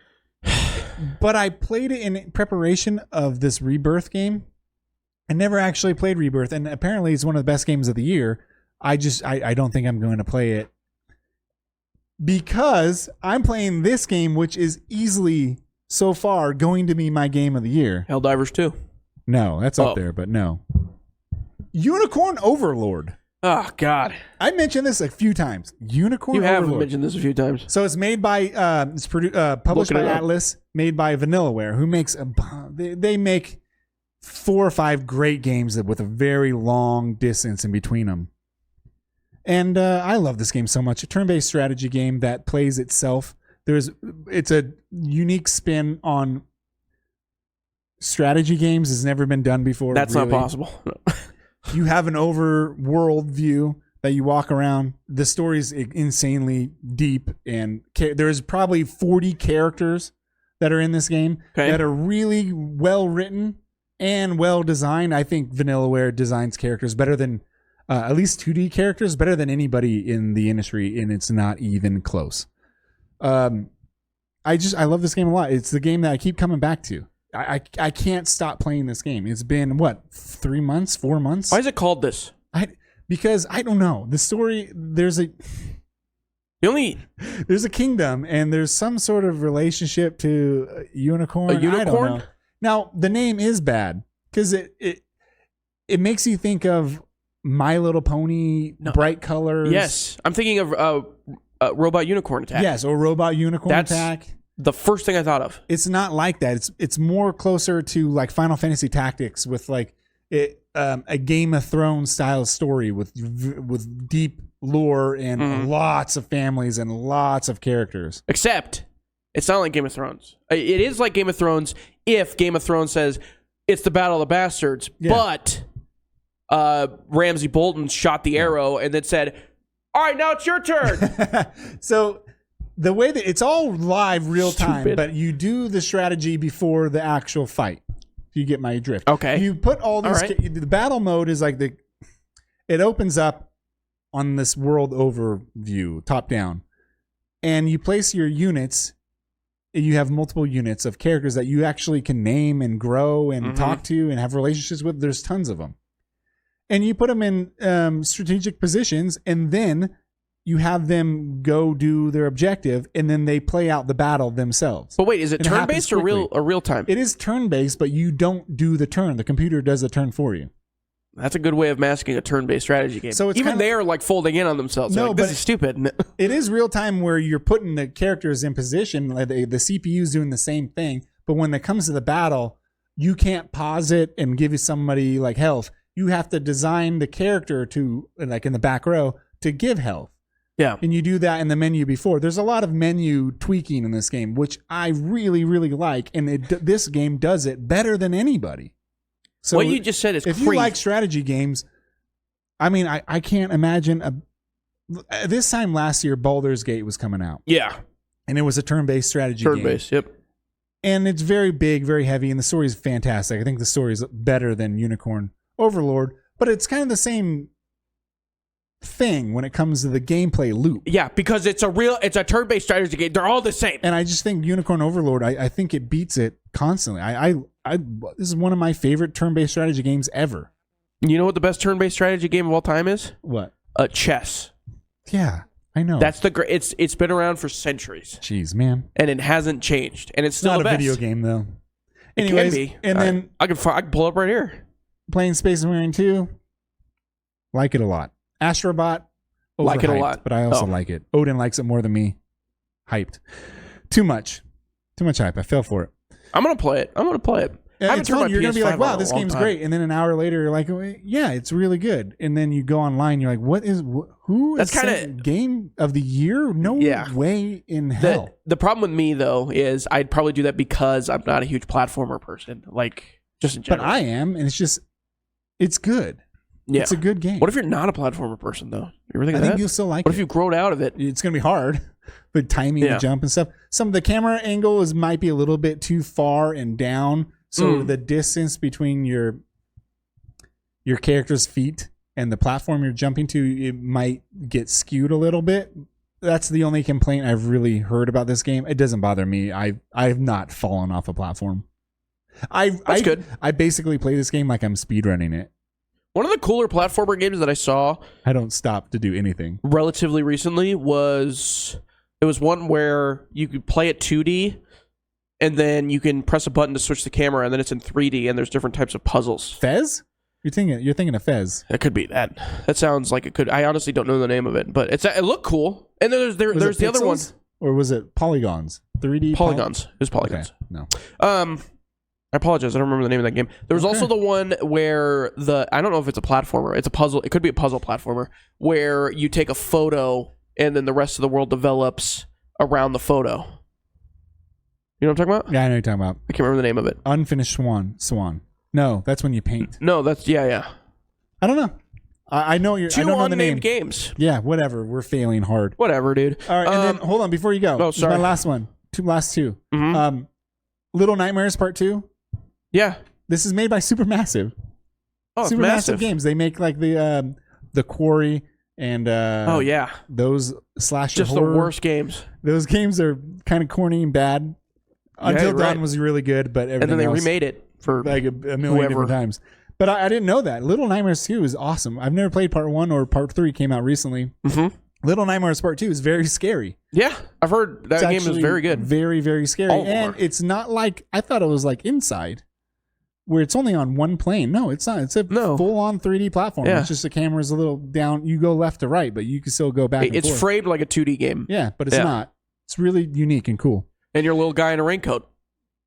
Speaker 2: But I played it in preparation of this Rebirth game. I never actually played Rebirth, and apparently it's one of the best games of the year. I don't think I'm going to play it because I'm playing this game, which is easily so far going to be my game of the year.
Speaker 1: Helldivers 2.
Speaker 2: No, that's up there, but no. Unicorn Overlord.
Speaker 1: Oh, God. I
Speaker 2: mentioned this a few times. Unicorn Overlord.
Speaker 1: You have mentioned this a few times.
Speaker 2: So it's made by, published by Atlas, made by Vanillaware, who makes, they make 4 or 5 great games with a very long distance in between them. And I love this game so much. A turn-based strategy game that plays itself. It's a unique spin on strategy games. Has never been done before.
Speaker 1: That's not possible.
Speaker 2: You have an overworld view that you walk around. The story's insanely deep, and there's probably 40 characters that are in this game that are really well written and well designed. I think Vanillaware designs characters better than at least 2D characters, better than anybody in the industry, and it's not even close. I love this game a lot. It's the game that I keep coming back to. I can't stop playing this game. It's been 3 months, 4 months.
Speaker 1: Why is it called this?
Speaker 2: Because I don't know. The story, there's a kingdom, and there's some sort of relationship to a unicorn.
Speaker 1: A unicorn?
Speaker 2: I don't know. Now the name is bad because it makes you think of My Little Pony, bright colors.
Speaker 1: Yes, I'm thinking of Robot Unicorn Attack.
Speaker 2: Yes, or Robot Unicorn Attack.
Speaker 1: The first thing I thought of.
Speaker 2: It's not like that. It's more closer to like Final Fantasy Tactics with a Game of Thrones style story with deep lore and lots of families and lots of characters.
Speaker 1: Except it's not like Game of Thrones. It is like Game of Thrones if Game of Thrones says it's the Battle of the Bastards, but Ramsay Bolton shot the arrow and then said, "All right, now it's your turn."
Speaker 2: So the way that it's all live real time, but you do the strategy before the actual fight. You get my drift.
Speaker 1: Okay.
Speaker 2: You put all these. The battle mode is like it opens up on this world overview, top down, and you place your units. You have multiple units of characters that you actually can name and grow and talk to and have relationships with. There's tons of them, and you put them in strategic positions, and then you have them go do their objective, and then they play out the battle themselves.
Speaker 1: But wait, is it turn-based or real time?
Speaker 2: It is turn-based, but you don't do the turn. The computer does the turn for you.
Speaker 1: That's a good way of masking a turn-based strategy game. So it's even they're like folding in on themselves. No, like, this is stupid.
Speaker 2: It is real time where you're putting the characters in position. Like the CPU is doing the same thing, but when it comes to the battle, you can't pause it and give you somebody like health. You have to design the character to, like in the back row, to give health.
Speaker 1: Yeah.
Speaker 2: And you do that in the menu before. There's a lot of menu tweaking in this game, which I really, really like. And this game does it better than anybody. So
Speaker 1: what you just said is
Speaker 2: if you like strategy games, I mean, I can't imagine. This time last year, Baldur's Gate was coming out.
Speaker 1: Yeah.
Speaker 2: And it was a turn-based strategy game.
Speaker 1: Turn-based, yep.
Speaker 2: And it's very big, very heavy, and the story is fantastic. I think the story is better than Unicorn Overlord, but it's kind of the same thing when it comes to the gameplay loop.
Speaker 1: Yeah, because it's a turn-based strategy game. They're all the same.
Speaker 2: And I just think Unicorn Overlord, I think it beats it constantly. This is one of my favorite turn-based strategy games ever.
Speaker 1: You know what the best turn-based strategy game of all time is?
Speaker 2: What?
Speaker 1: Chess.
Speaker 2: Yeah, I know.
Speaker 1: That's the great. It's been around for centuries.
Speaker 2: Jeez, man.
Speaker 1: And it hasn't changed, and it's still
Speaker 2: not
Speaker 1: the best.
Speaker 2: a video game though.
Speaker 1: Anyways, it can be.
Speaker 2: And then
Speaker 1: I can pull it up right here.
Speaker 2: Playing Space Marine 2, like it a lot. Astrobot,
Speaker 1: like it a lot,
Speaker 2: but I also like it. Odin likes it more than me. Hyped. Too much hype. I fell for it.
Speaker 1: I'm gonna play it.
Speaker 2: Yeah, it's fun. You're going to be like, wow, this game's great. And then an hour later, you're like, yeah, it's really good. And then you go online, you're like, who is game of the year? No way in hell.
Speaker 1: The problem with me, though, is I'd probably do that because I'm not a huge platformer person. Like, just in general.
Speaker 2: But I am, and it's good. Yeah. It's a good game.
Speaker 1: What if you're not a platformer person, though? You ever think of that?
Speaker 2: I think you'll still like it.
Speaker 1: What if you've grown out of it?
Speaker 2: It's going to be hard. But timing the jump and stuff. Some of the camera angle might be a little bit too far and down. So the distance between your character's feet and the platform you're jumping to, it might get skewed a little bit. That's the only complaint I've really heard about this game. It doesn't bother me. I've not fallen off a platform. That's good. I basically play this game like I'm speedrunning it.
Speaker 1: One of the cooler platformer games that I saw,
Speaker 2: I don't stop to do anything,
Speaker 1: relatively recently was one where you could play it 2D. And then you can press a button to switch the camera, and then it's in 3D, and there's different types of puzzles.
Speaker 2: Fez? You're thinking of Fez.
Speaker 1: It could be that. That sounds like it could. I honestly don't know the name of it, but it looked cool. And then there's the other one.
Speaker 2: Or was it polygons? 3D
Speaker 1: polygons. It was polygons.
Speaker 2: Okay. No.
Speaker 1: I apologize. I don't remember the name of that game. There was also the one where I don't know if it's a platformer. It's a puzzle. It could be a puzzle platformer where you take a photo, and then the rest of the world develops around the photo. You know what I'm talking about?
Speaker 2: Yeah, I know what you're talking about.
Speaker 1: I can't remember the name of it.
Speaker 2: Unfinished Swan. No, that's when you paint.
Speaker 1: No, that's yeah.
Speaker 2: I don't know. I know you're.
Speaker 1: Two
Speaker 2: I don't know the name.
Speaker 1: unnamed games.
Speaker 2: Yeah, whatever. We're failing hard.
Speaker 1: Whatever, dude.
Speaker 2: All right, and then hold on before you go.
Speaker 1: Oh, sorry.
Speaker 2: My last one. Last two.
Speaker 1: Mm-hmm.
Speaker 2: Little Nightmares Part 2.
Speaker 1: Yeah.
Speaker 2: This is made by Supermassive.
Speaker 1: Oh, it's massive
Speaker 2: Games. They make like the Quarry and those slasher
Speaker 1: just
Speaker 2: horror.
Speaker 1: The worst games.
Speaker 2: Those games are kind of corny and bad. Until Dawn was really good, but everything
Speaker 1: and then they
Speaker 2: else,
Speaker 1: remade it for
Speaker 2: like a million different times. But I didn't know that. Little Nightmares 2 is awesome. I've never played Part 1 or Part 3 came out recently.
Speaker 1: Mm-hmm.
Speaker 2: Little Nightmares Part 2 is very scary.
Speaker 1: Yeah, I've heard that game is very good.
Speaker 2: Very, very scary. And it's not like, I thought it was like Inside, where it's only on one plane. No, it's not. It's a full-on 3D platform. Yeah. It's just the camera's a little down. You go left to right, but you can still go back and forth.
Speaker 1: It's framed like a 2D game.
Speaker 2: Yeah, but it's not. It's really unique and cool.
Speaker 1: And your little guy in a raincoat.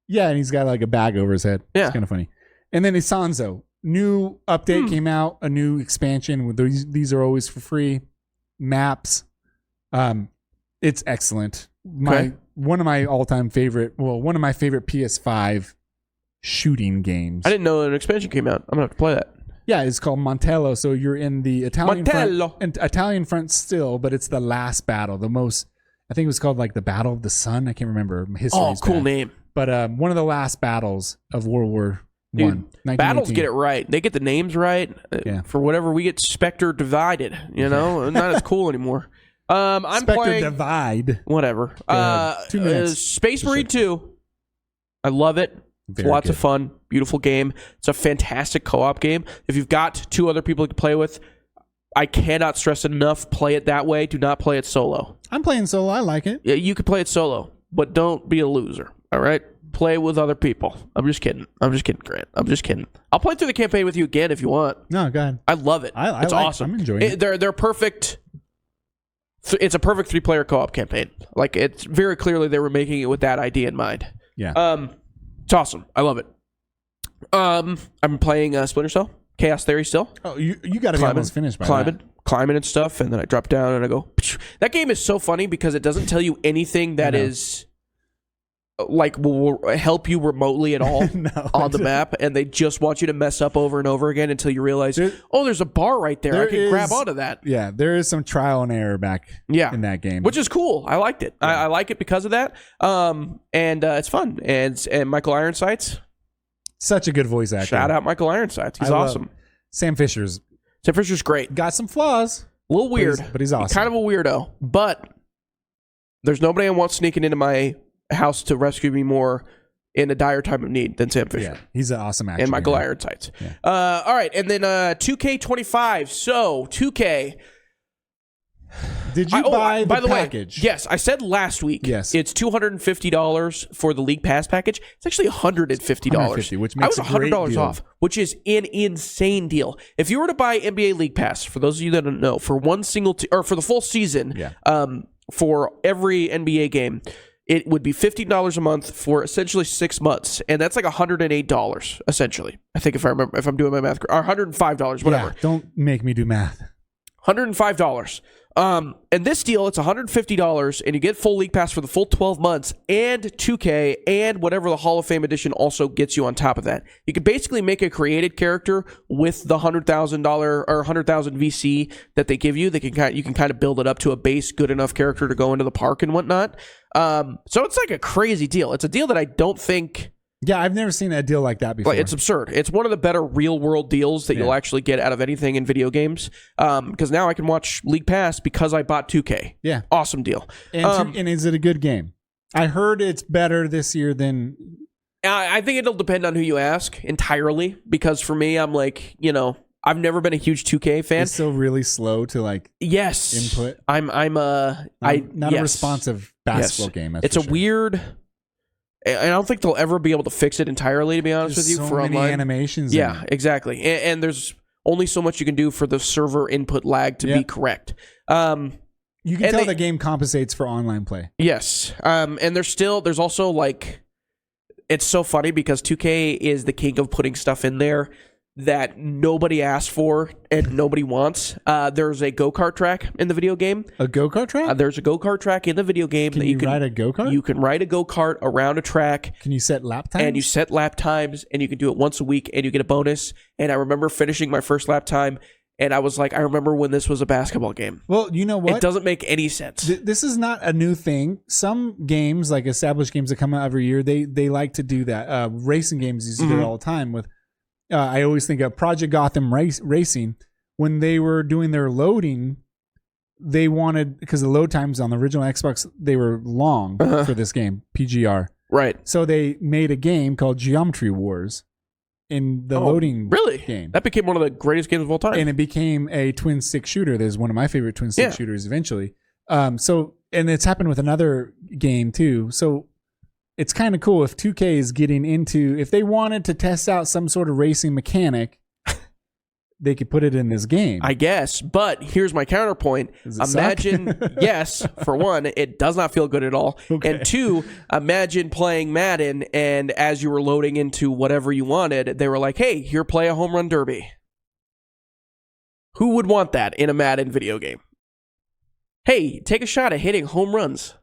Speaker 2: Yeah, and he's got like a bag over his head. Yeah. It's kind of funny. And then Isanzo. New update came out, a new expansion. These are always for free. Maps. It's excellent. One of my all-time favorite, one of my favorite PS5 shooting games.
Speaker 1: I didn't know an expansion came out. I'm going to have to play that.
Speaker 2: Yeah, it's called Montello. So you're in the Italian front still, but it's the last battle. I think it was called like the Battle of the Sun. I can't remember. History's
Speaker 1: cool name.
Speaker 2: But one of the last battles of World War I.
Speaker 1: Battles get it right. They get the names right. For whatever, we get Spectre divided. You know, not as cool anymore. I'm
Speaker 2: Spectre
Speaker 1: playing
Speaker 2: Divide.
Speaker 1: Whatever.
Speaker 2: 2 minutes.
Speaker 1: Space Marine 2. I love it. It's lots of fun. Beautiful game. It's a fantastic co-op game. If you've got 2 other people you can play with, I cannot stress enough, play it that way. Do not play it solo.
Speaker 2: I'm playing solo. I like it.
Speaker 1: Yeah, you can play it solo, but don't be a loser. All right? Play with other people. I'm just kidding, Grant. I'm just kidding. I'll play through the campaign with you again if you want.
Speaker 2: No, go ahead.
Speaker 1: I love it. It's awesome.
Speaker 2: I'm enjoying it.
Speaker 1: They're perfect. It's a perfect 3-player co-op campaign. Like, it's very clearly they were making it with that idea in mind.
Speaker 2: Yeah.
Speaker 1: It's awesome. I love it. I'm playing Splinter Cell. Chaos Theory still.
Speaker 2: Oh, you got to be almost finished by
Speaker 1: climbing and stuff, and then I drop down and I go. That game is so funny because it doesn't tell you anything that is like will help you remotely at all on the map, and they just want you to mess up over and over again until you realize, there's a bar right there. I can grab onto that.
Speaker 2: Yeah, there is some trial and error back in that game,
Speaker 1: which is cool. I liked it. I like it because of that. And it's fun. And Michael Ironsides.
Speaker 2: Such a good voice actor.
Speaker 1: Shout out Michael Ironsides. He's awesome.
Speaker 2: Sam Fisher's
Speaker 1: great.
Speaker 2: Got some flaws.
Speaker 1: A little weird.
Speaker 2: But he's awesome.
Speaker 1: Kind of a weirdo. But there's nobody I want sneaking into my house to rescue me more in a dire time of need than Sam Fisher.
Speaker 2: Yeah, he's an awesome actor.
Speaker 1: And Michael Ironsides. Yeah. All right, and then 2K25. So 2K.
Speaker 2: Did you buy the package?
Speaker 1: Way, yes, I said last week.
Speaker 2: Yes,
Speaker 1: it's $250 for the League Pass package. It's actually $150,
Speaker 2: which makes
Speaker 1: $100 off, which is an insane deal. If you were to buy NBA League Pass, for those of you that don't know, for one single or for the full season, for every NBA game, it would be $15 a month for essentially 6 months, and that's like $108 essentially. I think if I'm doing my math, or $105, whatever.
Speaker 2: Yeah, don't make me do math.
Speaker 1: $105. And this deal, it's $150, and you get full League Pass for the full 12 months, and 2K, and whatever the Hall of Fame edition also gets you on top of that. You can basically make a created character with the $100,000 or $100,000 VC that they give you. You can kind of build it up to a base good enough character to go into the park and whatnot. So it's like a crazy deal. It's a deal that I don't think...
Speaker 2: Yeah, I've never seen a deal like that before.
Speaker 1: It's absurd. It's one of the better real-world deals that you'll actually get out of anything in video games. Because now I can watch League Pass because I bought 2K.
Speaker 2: Yeah.
Speaker 1: Awesome deal.
Speaker 2: And is it a good game? I heard it's better this year than...
Speaker 1: I think it'll depend on who you ask entirely. Because for me, I'm like, I've never been a huge 2K fan.
Speaker 2: It's so really slow to input.
Speaker 1: I'm not
Speaker 2: a responsive basketball game.
Speaker 1: It's a weird... I don't think they'll ever be able to fix it entirely, to be honest with you, for
Speaker 2: many
Speaker 1: online
Speaker 2: animations.
Speaker 1: Yeah, exactly. And there's only so much you can do for the server input lag to be correct.
Speaker 2: You can tell the game compensates for online play.
Speaker 1: Yes. And there's also it's so funny because 2K is the king of putting stuff in there that nobody asked for and nobody wants. There's a go-kart track in the video game.
Speaker 2: A go-kart track?
Speaker 1: There's a go-kart track in the video game.
Speaker 2: Can you ride a go-kart?
Speaker 1: You can ride a go-kart around a track.
Speaker 2: Can you set lap times?
Speaker 1: And you set lap times, and you can do it once a week, and you get a bonus. And I remember finishing my first lap time, and I was like, I remember when this was a basketball game.
Speaker 2: Well, you know what?
Speaker 1: It doesn't make any sense.
Speaker 2: This is not a new thing. Some games, like established games that come out every year, they like to do that. Racing games used to do it all the time with... I always think of Project Gotham Racing. When they were doing their loading, they wanted, because the load times on the original Xbox, they were long for this game, PGR.
Speaker 1: Right.
Speaker 2: So they made a game called Geometry Wars in the loading game.
Speaker 1: That became one of the greatest games of all time.
Speaker 2: And it became a twin stick shooter. There's one of my favorite twin stick shooters eventually. And it's happened with another game too. So it's kind of cool if 2K is getting into, if they wanted to test out some sort of racing mechanic, they could put it in this game.
Speaker 1: I guess. But here's my counterpoint. Imagine, yes, for one, it does not feel good at all. Okay. And two, imagine playing Madden, and as you were loading into whatever you wanted, they were like, hey, here, play a home run derby. Who would want that in a Madden video game? Hey, take a shot at hitting home runs.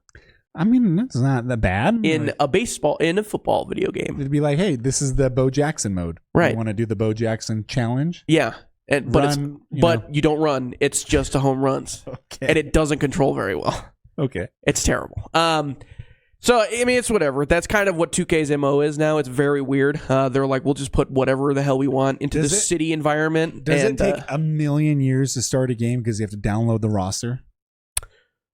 Speaker 2: I mean, that's not that bad.
Speaker 1: In a football video game.
Speaker 2: It'd be like, hey, this is the Bo Jackson mode.
Speaker 1: Right.
Speaker 2: You want to do the Bo Jackson challenge?
Speaker 1: Yeah. But you don't run. It's just a home runs. Okay. And it doesn't control very well.
Speaker 2: Okay.
Speaker 1: It's terrible. So, I mean, it's whatever. That's kind of what 2K's MO is now. It's very weird. They're like, we'll just put whatever the hell we want into the city environment.
Speaker 2: Does it take a million years to start a game because you have to download the roster?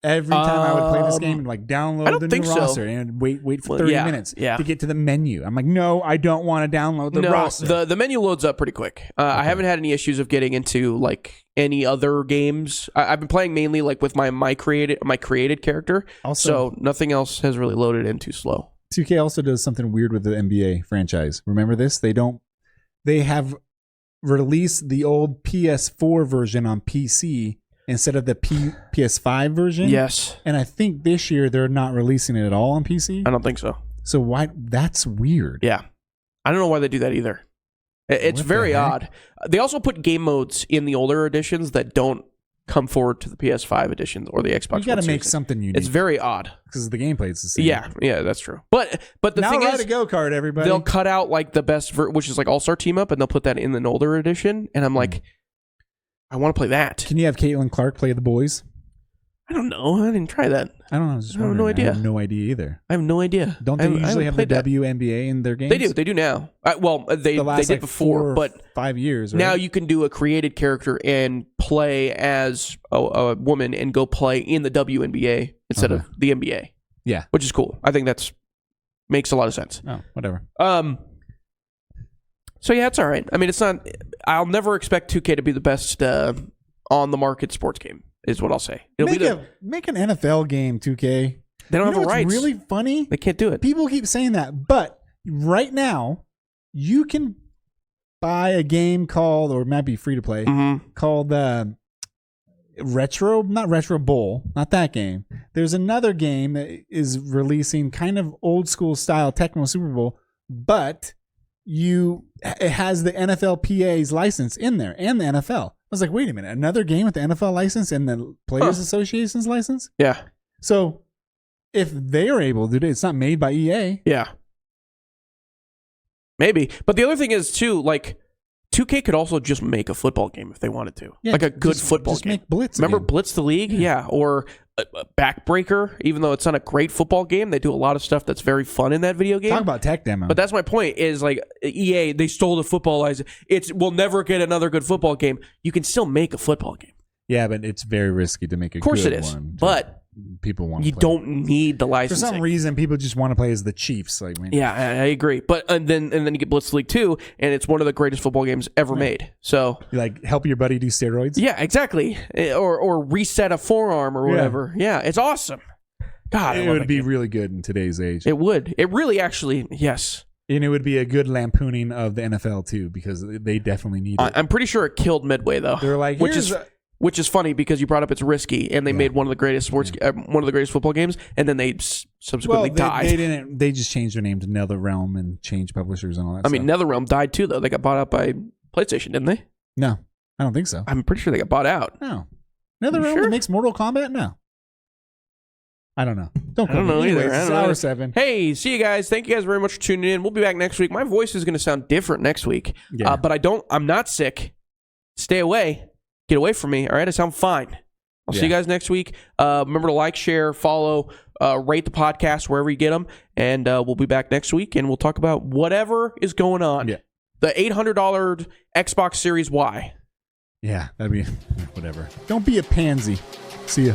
Speaker 2: Every time I would play this game and download the new roster and wait for 30 minutes to get to the menu. I'm like, no, I don't want to download the roster.
Speaker 1: The menu loads up pretty quick. Okay. I haven't had any issues of getting into any other games. I've been playing mainly with my created character. So nothing else has really loaded in too slow.
Speaker 2: 2K also does something weird with the NBA franchise. Remember this? They have released the old PS4 version on PC instead of the PS5 version.
Speaker 1: Yes.
Speaker 2: And I think this year they're not releasing it at all on PC.
Speaker 1: I don't think so.
Speaker 2: So why? That's weird.
Speaker 1: Yeah. I don't know why they do that either. It's very odd. They also put game modes in the older editions that don't come forward to the PS5 editions or the Xbox.
Speaker 2: You got to make something unique.
Speaker 1: It's very odd.
Speaker 2: Because the gameplay is the same.
Speaker 1: Yeah, that's true. But the
Speaker 2: now
Speaker 1: thing
Speaker 2: ride
Speaker 1: is,
Speaker 2: a go-kart, everybody.
Speaker 1: They'll cut out the best, which is All-Star Team Up, and they'll put that in an older edition. And I'm like, I want to play that.
Speaker 2: Can you have Caitlin Clark play the boys?
Speaker 1: I don't know. I didn't try that.
Speaker 2: I don't know. I have no idea. I have no idea either.
Speaker 1: I have no idea.
Speaker 2: Don't they usually have the WNBA in their games?
Speaker 1: They do. They do now. They did before, but
Speaker 2: 5 years. Right?
Speaker 1: Now you can do a created character and play as a woman and go play in the WNBA instead of the NBA.
Speaker 2: Yeah,
Speaker 1: which is cool. I think that's makes a lot of sense.
Speaker 2: Oh, whatever.
Speaker 1: So yeah, it's all right. I mean, it's not. I'll never expect 2K to be the best on the market sports game. Is what I'll say.
Speaker 2: Make an NFL game, 2K.
Speaker 1: They don't have the rights.
Speaker 2: Really funny.
Speaker 1: They can't do it.
Speaker 2: People keep saying that, but right now you can buy a game called, or it might be free to play, called not Retro Bowl, not that game. There's another game that is releasing kind of old school style Tecmo Super Bowl, but it has the NFLPA's license in there and the NFL. I was like, wait a minute, another game with the NFL license and the Players Association's license?
Speaker 1: Yeah.
Speaker 2: So if they are able to do it, it's not made by EA.
Speaker 1: Yeah. Maybe. But the other thing is, too, like, 2K could also just make a football game if they wanted to. Yeah, like a good football game.
Speaker 2: Make Blitz
Speaker 1: Remember
Speaker 2: again.
Speaker 1: Blitz the League? Yeah. Or Backbreaker, even though it's not a great football game, they do a lot of stuff that's very fun in that video game.
Speaker 2: Talk about tech demo.
Speaker 1: But that's my point, is like EA, they stole the football license. We'll never get another good football game. You can still make a football game.
Speaker 2: Yeah, but it's very risky to make a good one.
Speaker 1: Of course it is. But
Speaker 2: people want
Speaker 1: you don't need the licensing.
Speaker 2: For some reason, people just want to play as the Chiefs. Like, man.
Speaker 1: Yeah, I agree. But and then you get Blitz League 2, and it's one of the greatest football games ever made. So
Speaker 2: you like help your buddy do steroids?
Speaker 1: Yeah, exactly. Or reset a forearm or whatever. Yeah, it's awesome. God,
Speaker 2: it would be really good in today's age.
Speaker 1: It would. It really actually, yes.
Speaker 2: And it would be a good lampooning of the NFL too, because they definitely need it.
Speaker 1: I'm pretty sure it killed Midway though.
Speaker 2: They're like,
Speaker 1: which is funny because you brought up it's risky, and they made one of the greatest one of the greatest football games, and then they subsequently died.
Speaker 2: They just changed their name to NetherRealm and changed publishers and all that.
Speaker 1: I mean, NetherRealm died too, though. They got bought out by PlayStation, didn't they?
Speaker 2: No, I don't think so.
Speaker 1: I'm pretty sure they got bought out.
Speaker 2: No, NetherRealm makes Mortal Kombat. No, I don't know.
Speaker 1: I don't know either.
Speaker 2: It's hour 7.
Speaker 1: Hey, see you guys. Thank you guys very much for tuning in. We'll be back next week. My voice is going to sound different next week, but I'm not sick. Stay away. Get away from me. All right, I sound fine. I'll see you guys next week. Remember to like, share, follow, rate the podcast wherever you get them, and we'll be back next week, and we'll talk about whatever is going on. Yeah. The $800 Xbox Series Y.
Speaker 2: Yeah, that'd be whatever. Don't be a pansy. See ya.